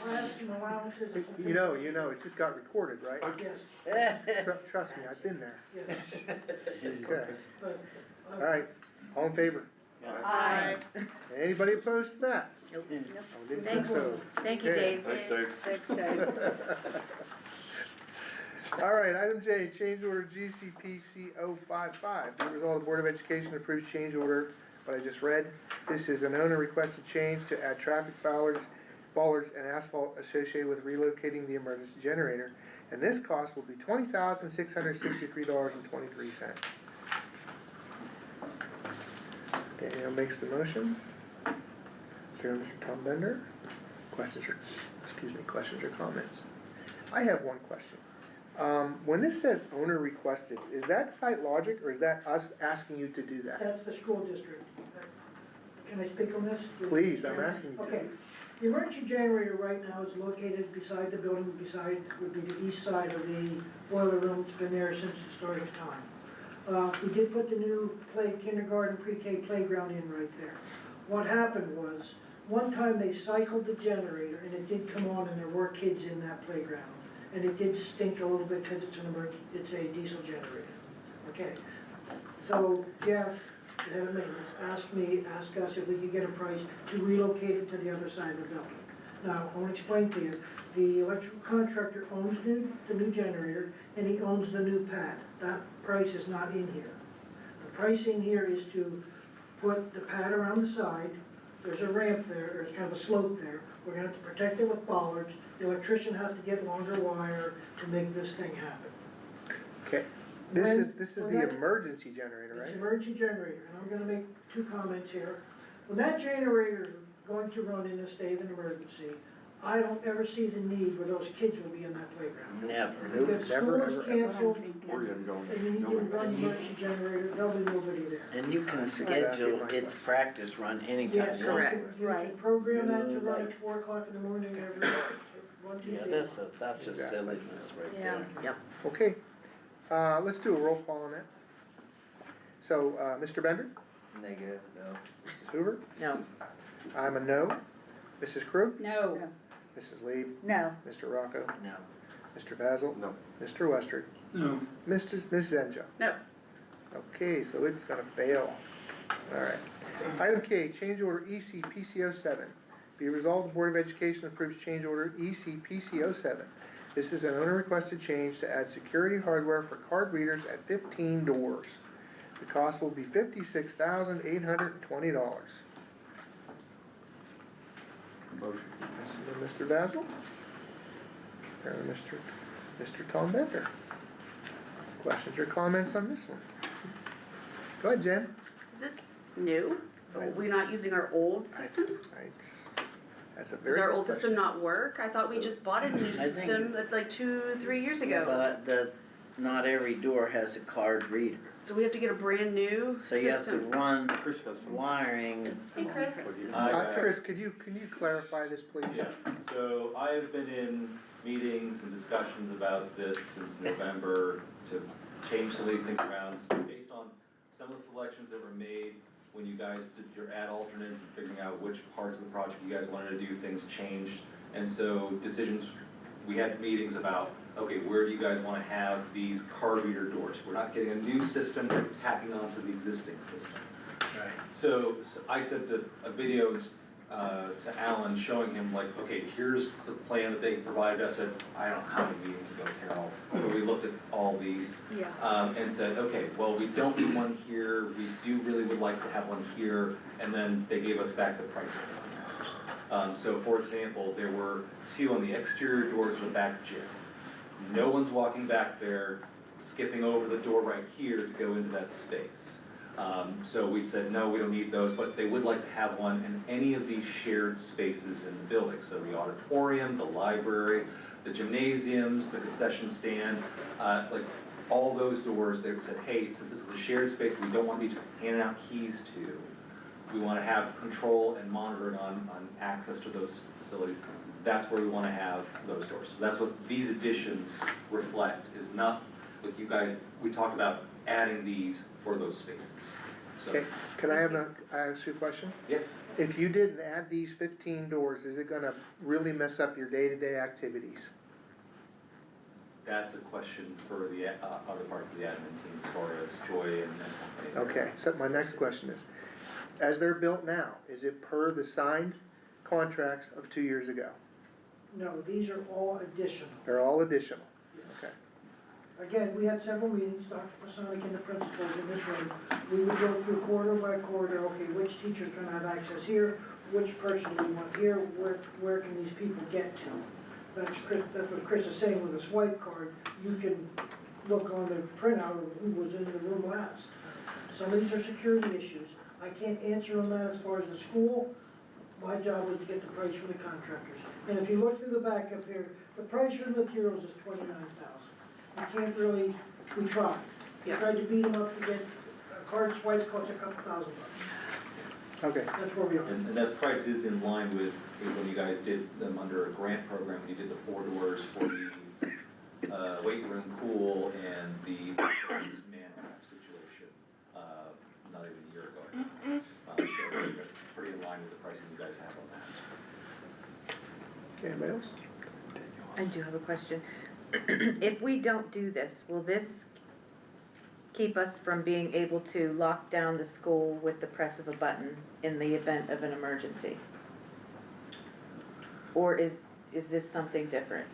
I have some allowances and some. You know, it just got recorded, right? Yes, Trust me, I've been there. yes, Okay, but. all right, all in favor? Aye. Anybody opposed to that? Nope. I didn't think Thanks. so. Thank you, Okay. Dave. Thanks, Dave. Thanks, Dave. All right, item J, change order GCPC 055. Be it resolved, the Board of Education approves change order, what I just read. This is an owner requested change to add traffic bollards and asphalt associated with relocating the emergency generator. And this cost will be $20,663.23. Daniel makes the motion. Second, Mr. Tom Bender. Questions or comments? I have one question. When this says owner requested, is that Site Logic or is that us asking you to do that? That's the school district. Can I speak on this? Please, I'm asking you to. Okay, the emergency generator right now is located beside the building, would be the east side of the boiler room. It's been there since the start of time. We did put the new kindergarten, pre-K playground in right there. What happened was, one time they cycled the generator and it did come on and there were kids in that playground. and it did stink a little bit because it's a diesel generator, okay? So Jeff, the head of maintenance, asked us if we could get a price to relocate it to the other side of the building. Now, I want to explain to you, the electrical contractor owns the new generator, and he owns the new pad. That price is not in here. The price in here is to put the pad around the side, there's a ramp there, there's kind of a slope there, we're gonna have to protect it with bollards, the electrician has to get longer wire to make this thing happen. Okay, this is the emergency generator, It's right? an emergency generator, and I'm gonna make two comments here. When that generator is going to run in a state of an emergency, I don't ever see the need where those kids will be in that playground. Never. If school is canceled, Or you going, and you need to run the emergency generator, there'll be nobody there. And you can schedule its practice run anytime Yes, you you want. can, you can program that to run at 4 o'clock in the morning every, one Yeah, Tuesday. that's just silliness right Yeah, there. yep. Okay, let's do a roll call on that. So, Mr. Bender, Negative, no. Mrs. Hoover, No. I'm a no. Mrs. Krug, No. Mrs. Lieb, No. Mr. Rocco, No. Mr. Basil, no. Mr. Western, No. Mrs. Enjo. No. Okay, so it's gonna fail. Alright. Item K, change order EC PCO 7. Be resolved, the Board of Education approves change order EC PCO 7. This is an owner requested change to add security hardware for card readers at 15 doors. The cost will be $56,820. Motion. Mr. Basil? And Mr. Tom Bender. Questions or comments on this one? Go ahead, Jen. Is this new? Are we not using our old system? Right. That's a very Does our good old system question. not work? I thought we just bought a new think- system like 2-3 years Yeah, ago. but not every door has a card reader. So we have to get a brand new So you have to system. run Chris has some. wiring. Hey, Chris. Chris, could you clarify this, please? Yeah, so I have been in meetings and discussions about this since November to change some of these things around, based on some of the selections that were made when you guys did your ad alternates and figuring out which parts of the project you guys wanted to do, things changed. And so decisions, we had meetings about, okay, where do you guys wanna have these card reader doors? We're not getting a new system, we're tacking onto the existing system. Right. So I sent a video to Alan showing him like, okay, here's the plan that they provided us at, I don't know how many meetings ago, Carol, where we looked at all these. Yeah. And said, okay, well, we don't need one here, we do really would like to have one here, and then they gave us back the pricing on that. So for example, there were 2 on the exterior doors of the back gym. No one's walking back there, skipping over the door right here to go into that space. So we said, no, we don't need those, but they would like to have one in any of these shared spaces in the building. So the auditorium, the library, the gymnasiums, the concession stand, like all those doors, they said, hey, since this is a shared space, we don't want to be just handing out keys to. We want to have control and monitoring on access to those facilities. That's where we want to have those doors. So that's what these additions reflect, is not, like you guys, we talked about adding these for those spaces. So, Okay, can I ask you a question? yeah, If you didn't add these 15 doors, is it gonna really mess up your day-to-day activities? that's a question for the other parts of the admin team as far as Joy and company. Okay, so my next question is, as they're built now, is it per the signed contracts of 2 years ago? No, these are all additional. They're all additional, Yes. okay. Again, we had several meetings, Dr. Pasonic and the principals in this room. We would go through corridor by corridor, okay, which teacher's gonna have access here, which person do we want here, where can these people get to? That's what Chris is saying with a swipe card, you can look on the printout of who was in the room last. Some of these are security issues. I can't answer on that as far as the school. My job was to get the price from the contractors. And if you look through the back up here, the price for the materials is $29,000. You can't really, we tried. We tried to beat them up to get a card swipe, costs a couple $1,000. Okay, That's where we are. And that price is in line with when you guys did them under a grant program, you did the 4 doors for the weight room, pool, and the man trap situation, not even a year ago, I think. So that's pretty in line with the pricing you guys have on that. anybody else? I do have a question. if we don't do this, will this keep us from being able to lock down the school with the press of a button in the event of an emergency? Or is this something different?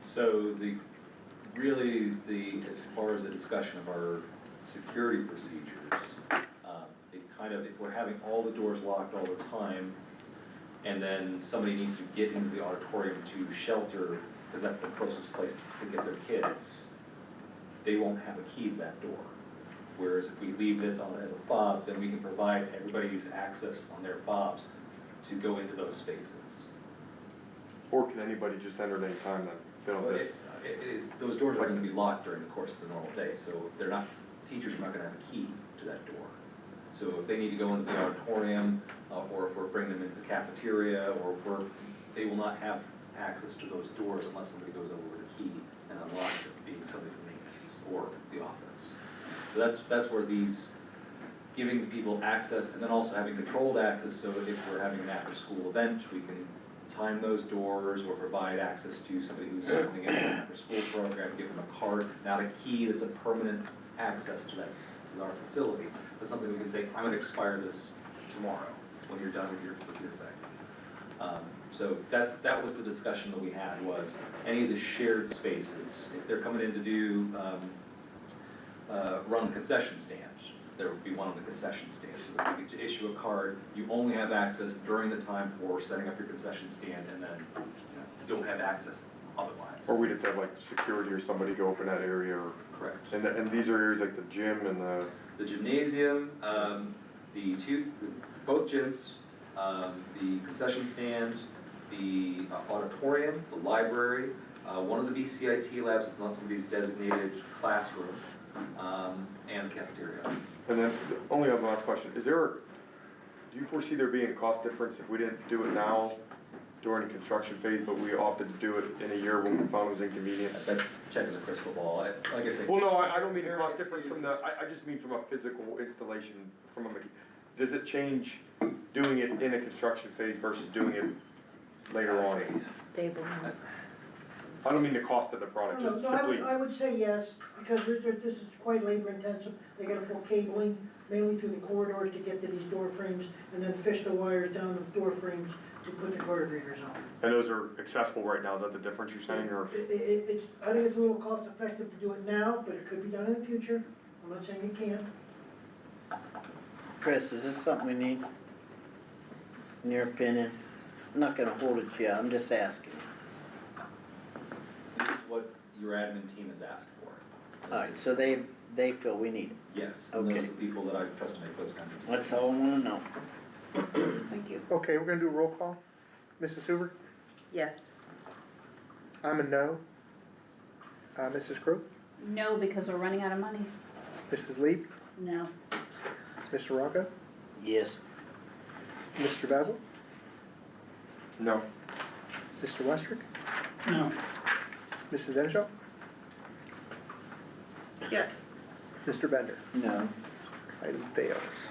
So as far as the discussion of our security procedures, if we're having all the doors locked all the time, and then somebody needs to get into the auditorium to shelter, because that's the closest place to get their kids, they won't have a key to that door. Whereas if we leave it on as a fob, then we can provide everybody's access on their fobs to go into those spaces. Or can anybody just enter at any time then? They don't But just- those doors are gonna be locked during the course of the normal day, so teachers are not gonna have a key to that door. So if they need to go into the auditorium, or if we're bringing them into the cafeteria, they will not have access to those doors unless somebody goes over with a key and unlocks it, being somebody from maintenance or the office. So that's where giving people access, and then also having controlled access, so if we're having an after-school event, we can time those doors or provide access to somebody who's coming in an after-school program, give them a card, not a key that's a permanent access to our facility, but something we can say, I'm gonna expire this tomorrow when you're done with your thing. So that was the discussion that we had, was any of the shared spaces, if they're coming in to do, run the concession stand, there would be one on the concession stand, so that we could issue a card, you only have access during the time for setting up your concession stand, and then, you don't have access otherwise. Or we'd have to have like security or somebody go open that area, or. Correct. And these are areas like the gym and The gymnasium, both gyms, the concession stand, the auditorium, the library, one of the VCIT labs, it's not somebody's designated classroom, and the cafeteria. And then, only other last question, do you foresee there being a cost difference if we didn't do it now during the construction phase, but we opted to do it in a year when we found it was inconvenient? That's checking the crystal ball, like I said. Well, no, I don't mean the cost difference from I just mean from a physical installation, does it change doing it in a construction phase versus doing it later on? Stable. I don't mean the cost of the product, just simply. I would say yes, because this is quite labor intensive. They gotta pull cabling mainly through the corridors to get to these door frames, and then fish the wires down the door frames to put the card readers on. And those are accessible right now, is that the difference you're saying, or? I think it's a little cost effective to do it now, but it could be done in the future. I'm not saying it can't. Chris, is this something we need? In your opinion? I'm not gonna hold it to you, I'm just asking. This is what your admin team has asked for. Alright, so they feel we need it. Yes, and those Okay. are the people that I trust to make those kinds of decisions. That's all I wanna know. Thank you. Okay, we're gonna do a roll call. Mrs. Hoover? Yes. I'm a no. Mrs. Crowe? No, because we're running out of money. Mrs. Leap? No. Mr. Rocco? Yes. Mr. Basil? No. Mr. Westrick? No. Mrs. Enshaw? Yes. Mr. Bender? No. Item fails.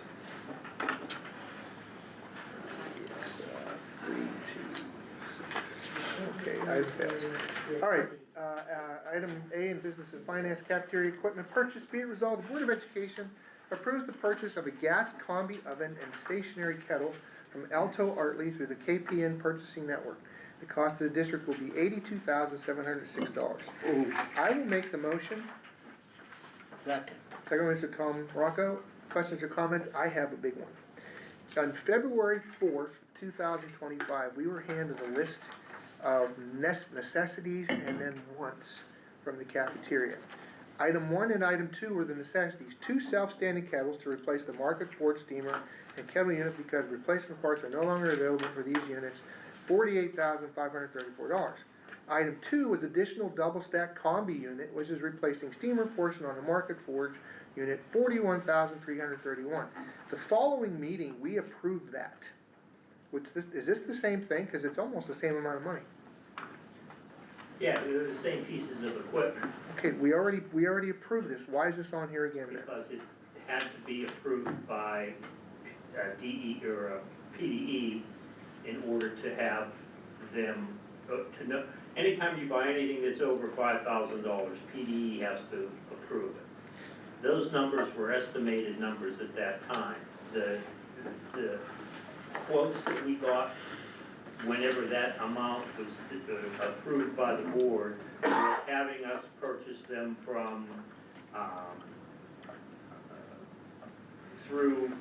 Let's see, it's 3, 2, 6. Okay, item fails. All right, item A in Business and Finance Cafeteria Equipment Purchase. Be it resolved, the Board of Education approves the purchase of a gas combi oven and stationary kettle from Alto Artley through the KPN Purchasing Network. The cost of the district will be $82,706. I will make the motion. Second. Second one, Mr. Tom Rocco. Questions or comments? I have a big one. On February 4th, 2025, we were handed a list of necessities and then wants from the cafeteria. Item 1 and item 2 were the necessities. 2 self-standing kettles to replace the Market Ford steamer and kettle unit because replacement parts are no longer available for these units, $48,534. Item 2 was additional double-stack combi unit, which is replacing steamer portion on the Market Forge unit, $41,331. The following meeting, we approved that. Is this the same thing? Because it's almost the same amount of money. Yeah, they're the same pieces of equipment, Okay, we already approved this. Why is this on here again then? because it had to be approved by DE or PDE in order to have them to know, anytime you buy anything that's over $5,000, PDE has to approve it. Those numbers were estimated numbers at that time. The quotes that we got, whenever that amount was approved by the board, were having us purchase them from, through,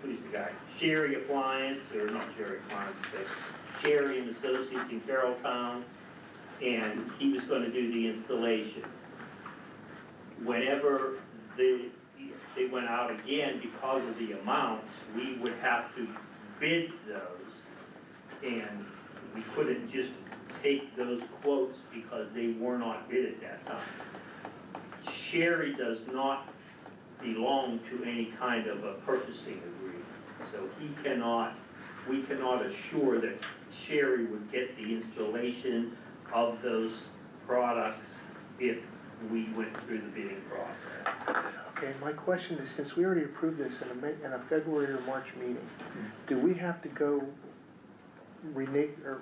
who's the guy? Sherry Appliance, or not Sherry Appliance, but Sherry and Associates in Carrolltown, and he was gonna do the installation. Whenever they went out again, because of the amounts, we would have to bid those, and we couldn't just take those quotes because they were not bid at that time. Sherry does not belong to any kind of a purchasing agreement, so we cannot assure that Sherry would get the installation of those products if we went through the bidding process. Okay, my question is, since we already approved this in a February or March meeting, do we have to go renege, or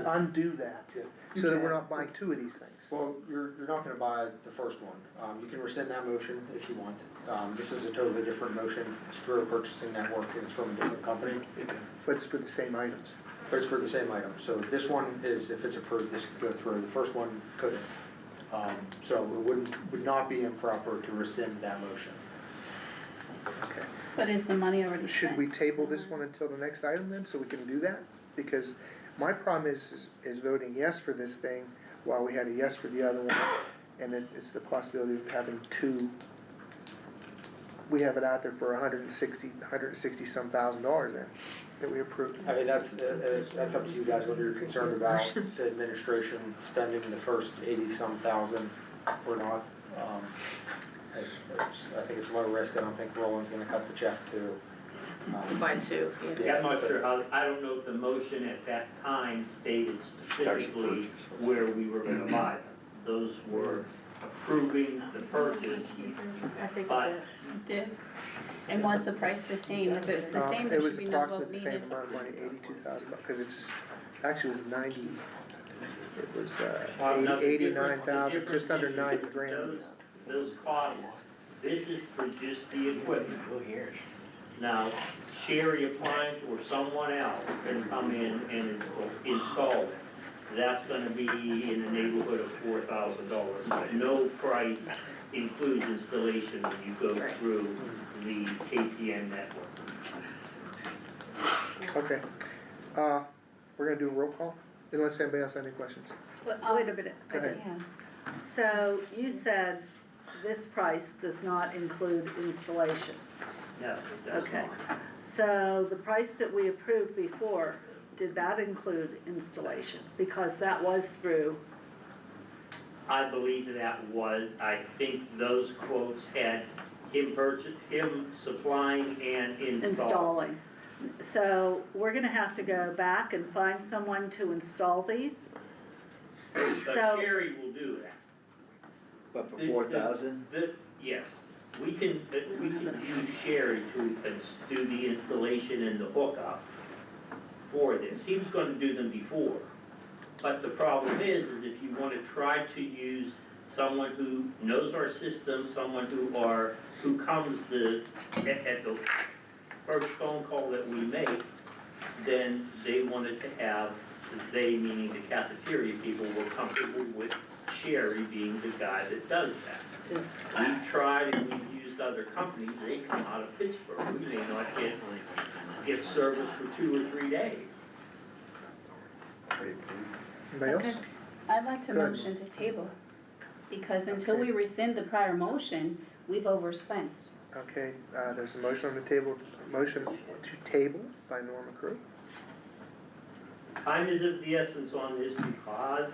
undo that, so that we're not buying two of these things? Well, you're not gonna buy the first one. You can rescind that motion if you want. This is a totally different motion. It's through a purchasing network and it's from a different company, But it's for the same items. but it's for the same item. So this one is, if it's approved, this could go through. The first one couldn't. So it would not be improper to rescind that motion. Okay. But is the money already spent? Should we table this one until the next item then, so we can do that? Because my problem is voting yes for this thing, while we had a yes for the other one, and it's the possibility of having two. We have it out there for $160 some thousand then, that we approved. I mean, that's up to you guys, whether you're concerned about the administration spending the first 80-some thousand or not. I think it's low risk. I don't think Roland's gonna cut the check to. Buy two, Yeah, I'm not sure how, I don't know if the motion at that time stated specifically where we were gonna buy them. Those were approving the purchase, I think but It did. And was the price the same? If it's the same, there should be no vote It was approximately the same needed. amount of money, $82,000, because it's, actually it was 90, it was now the 89,000, just under difference is 90 grand. Those costs, this is for just the equipment. Now, Sherry Appliance or someone else can come in and install it. That's gonna be in the neighborhood of $4,000, but no price includes installation when you go through the KPN network. Okay, we're gonna do a roll call, unless anybody else has any questions. Wait a minute. Go ahead. Yeah. So you said this price does not include installation. No, it does Okay. not. So the price that we approved before, did that include installation? Because that was through, I believe that was, I think those quotes had him supplying and installing. installing. So we're gonna have to go back and find someone to install these? But So- Sherry will do that. But for The- 4,000? Yes, we can use Sherry to do the installation and the hookup for this. He was gonna do them before. But the problem is if you wanna try to use someone who knows our system, someone who comes at the first phone call that we make, then they wanted to have, they meaning the cafeteria people, were comfortable with Sherry being the guy that does that. We've tried and we've used other companies, they come out of Pittsburgh, we may not get service for 2 or 3 days. Anybody else? Okay. I'd like to Go ahead. motion to table, because until we rescind the prior motion, we've overspent. Okay, there's a motion on the table, motion to table by Norma Crew. Time is of the essence on this because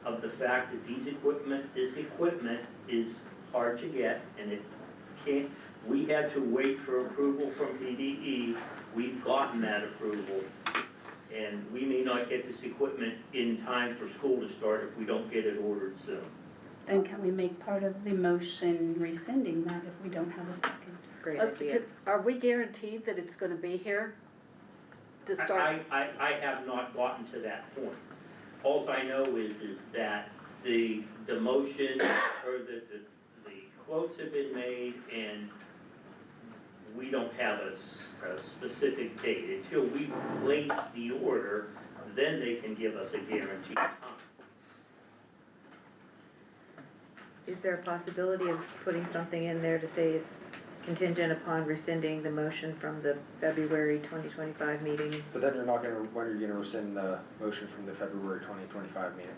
of the fact that this equipment is hard to get and it can't, we had to wait for approval from PDE, we've gotten that approval. And we may not get this equipment in time for school to start if we don't get it ordered soon. Then can we make part of the motion rescinding that if we don't have a second? Great Okay, idea. Are we guaranteed that it's gonna be here? to start. I have not gotten to that point. Alls I know is that the motion, or the quotes have been made, and we don't have a specific date. Until we place the order, then they can give us a guaranteed time. Is there a possibility of putting something in there to say it's contingent upon rescinding the motion from the February 2025 meeting? But then you're not gonna, when are you gonna rescind the motion from the February 2025 meeting?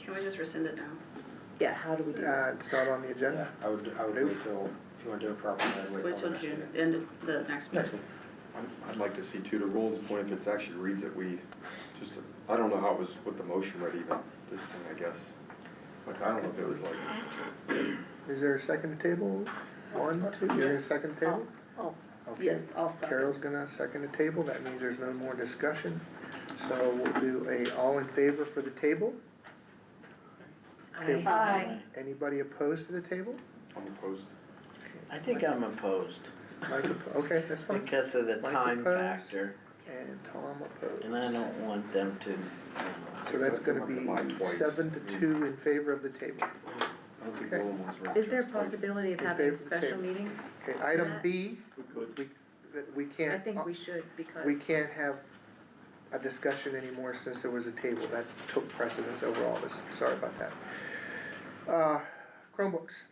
Can we just rescind it now? Yeah, how do we do that? It's not on the agenda. I would wait till, if you wanna do it properly, I'd Wait wait till till the next June, meeting. end of the next Next meeting. meeting. I'd like to see too, to Roland's point, if it's actually reads it, we just, I don't know how it was with the motion ready, but this thing, I guess. Like, I don't know if it was like, Is there a second table? One, two, you're gonna second the table? Oh, Okay. yes, I'll second. Carol's gonna second the table, that means there's no more discussion. So we'll do a all in favor for the table. Okay. Aye. Anybody opposed to the table? I'm opposed. I think I'm opposed, Mike, okay, that's fine. because of the Mike time opposed. factor, And Tom opposed. and I don't want them to, So that's gonna be Mine twice. 7-2 in favor of the table. I don't think Okay. Roland wants to Is there a reference twice. possibility of In having a favor of the special table. meeting? Okay, item B, We could. we I can't, think we should, because. we can't have a discussion anymore since there was a table that took precedence over all this, sorry about that. Chromebooks.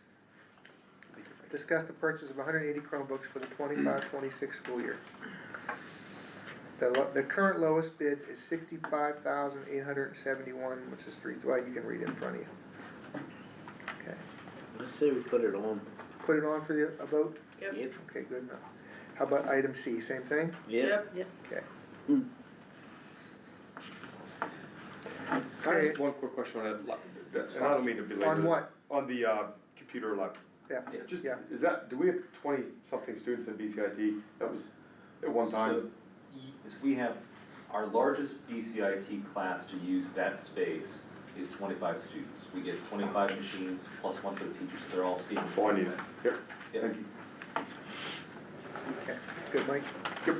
Discuss the purchase of 180 Chromebooks for the 25-26 school year. The current lowest bid is $65,871, which is well, you can read it in front of you. Okay, let's say we put it on. put it on for a vote? Yep. Yep. Okay, good enough. How about item C, same thing? Yep. Okay. Can I Okay. ask one quick question on that, and I don't mean to belabor On this. what? On the, computer lab. Yeah. Just, Yeah. is that, do we have 20-something students in BCIT? That was, at one time? So, we have, our largest BCIT class to use that space is 25 students. We get 25 machines plus one for the teachers, so they're all seeing the That's all I same need. thing. Yep, Yep. thank you. Okay, good, Mike? Yep.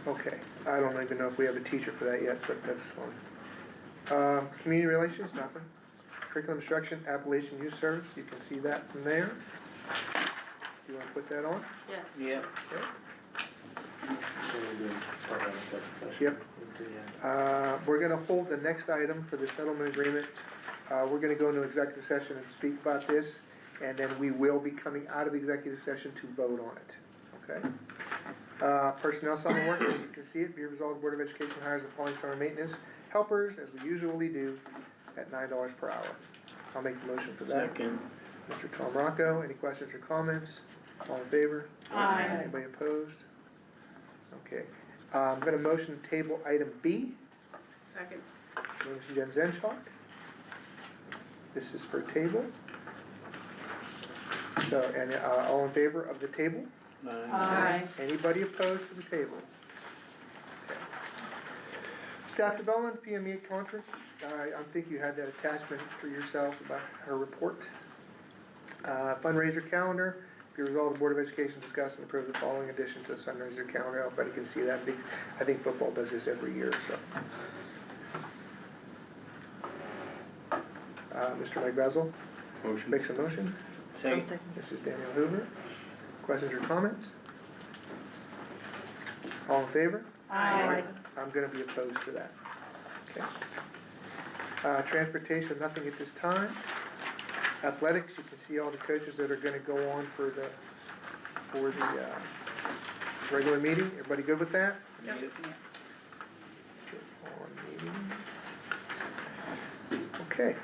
Okay, I don't even know if we have a teacher for that yet, but that's fine. Community relations, nothing. Curriculum instruction, Appalachian Youth Service, you can see that from there. Do you wanna put that on? Yes. Yep. Okay. So we're doing, part of the second session. Yep. Move to the end. We're gonna hold the next item for the settlement agreement. We're gonna go into executive session and speak about this, and then we will be coming out of executive session to vote on it, okay? Personnel summer work, as you can see it, be resolved, the Board of Education hires the following summer maintenance helpers, as we usually do, at $9 per hour. I'll make the motion for that. Second. Mr. Tom Rocco, any questions or comments? All in favor? Aye. Anybody opposed? Okay, I'm gonna motion to table item B. Second. Ms. Jen Zenshaw. This is for table. So, and, all in favor of the table? Aye. Anybody opposed to the table? Okay. Staff development, PME conference, I think you had that attachment for yourselves about her report. Fundraiser calendar, be resolved, the Board of Education discuss and approve the following addition to the fundraiser calendar. Everybody can see that, I think football does this every year, so. Mr. Mike Basil Motion. makes a motion. I'll Second. second. Mrs. Danielle Hoover. Questions or comments? All in favor? Aye. I'm gonna be opposed to that. Okay. Transportation, nothing at this time. Athletics, you can see all the coaches that are gonna go on for the regular meeting. Everybody good with that? Yep. On meeting. Okay.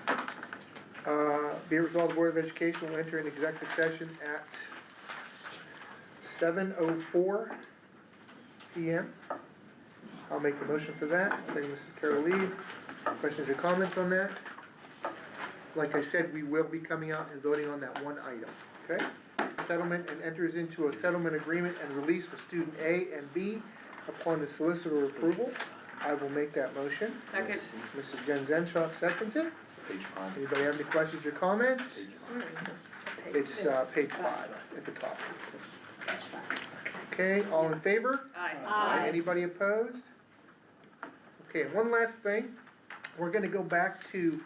Be it resolved, the Board of Education will enter an executive session at 7:04 PM. I'll make the motion for that. Second, Mrs. Carol Lee. Questions or comments on that? Like I said, we will be coming out and voting on that one item, okay? Settlement and enters into a settlement agreement and release with student A and B upon the solicitor approval. I will make that motion. Second. Mrs. Jen Zenshaw seconds it. Page 5. Anybody have any questions or comments? Where is it? It's page 5 at the top. Okay, all in favor? Aye. Anybody opposed? Okay, one last thing, we're gonna go back to,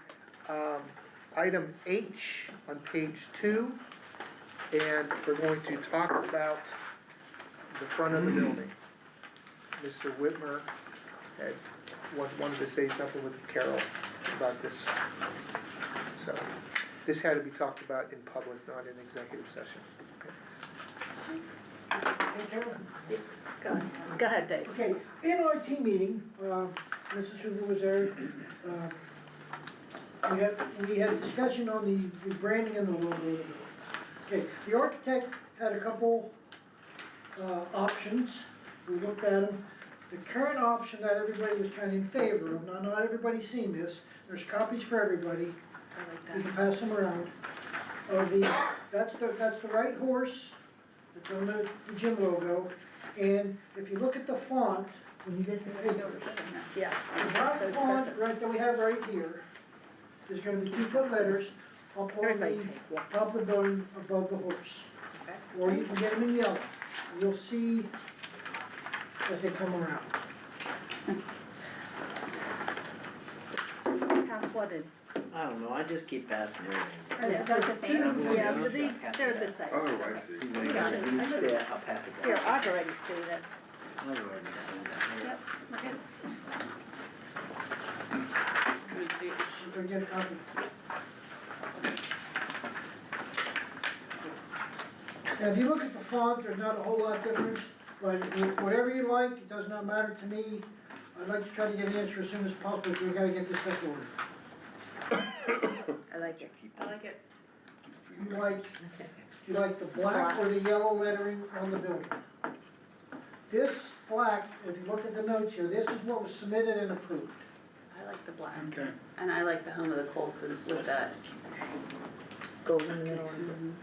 item H on page 2, and we're going to talk about the front of the building. Mr. Whitmer had wanted to say something with Carol about this. So, this had to be talked about in public, not in executive session. Okay, Carolyn? Go ahead, Dave. Okay, in our team meeting, Mrs. Hoover was there, we had discussion on the branding and the logo of the building. Okay, the architect had a couple, options, we looked at them. The current option that everybody was kind of in favor of, now not everybody's seen this, there's copies for everybody, we can pass them around. Of that's the right horse, it's on the gym logo, and if you look at the font, when you get to the papers, Yeah. the brown font, right, that we have right here, is gonna be 2-foot letters up on Everybody the take one. top of the building above the horse. Or you can get them in yellow, you'll see as they come around. Pass what in? I don't know, I just keep passing everything. Is that the same? Yeah, but these, they're the same. Oh, I see. Got it. Yeah, I'll pass it Here, down. I've already seen it. I've already seen that. Yep, okay. Go get a copy. Now, if you look at the font, there's not a whole lot difference, but whatever you like, it does not matter to me. I'd like to try to get an answer as soon as possible, because we gotta get this stuff ordered. I like it. I like it. You like the black or the yellow lettering on the building? This black, if you look at the notes here, this is what was submitted and approved. I like the black. Okay. And I like the home of the Colts and with that. Golden in the middle.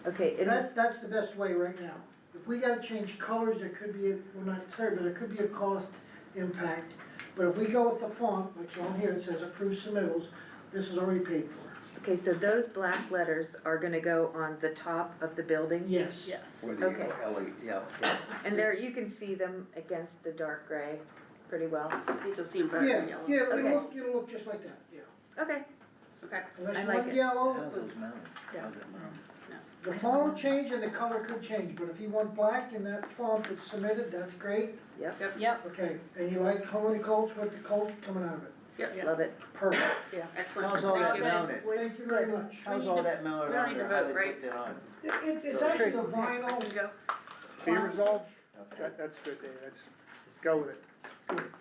Okay, it is, That's the best way right now. If we gotta change colors, there could be, well, not necessarily, but there could be a cost impact. But if we go with the font, like on here, it says approved submittals, this is already paid for. okay, so those black letters are gonna go on the top of the building? Yes. Yes. With the Okay. LED, yeah. And there, you can see them against the dark gray pretty well? I think you'll see them better Yeah, in yellow. yeah, Okay. it'll look just like that, yeah. Okay, Okay. Unless I you like want it. yellow, How's those mounted? How's it mounted? the font will change and the color could change, but if you want black in that font that's submitted, that's great. yep, Yep. Okay, and you like Colony Colts with the Colt coming out of it, Yep. love it. perfect. Excellent. How's all that Thank you. mounted? Thank you very much. How's all that mounted We don't on need to there? How vote, they right? put that on? It's actually the vinyl, There you go. Be it resolved, Okay. that's good, Dave, go with it.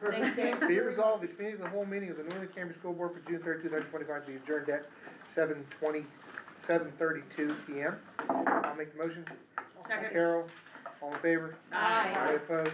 Thanks, Dave. Be it resolved, the committee of the whole meeting of the Northern Cambria School Board for June 3rd, 2025 be adjourned at 7:32 PM. I'll make the motion. Second. Carol, all in favor? Aye. Any opposed?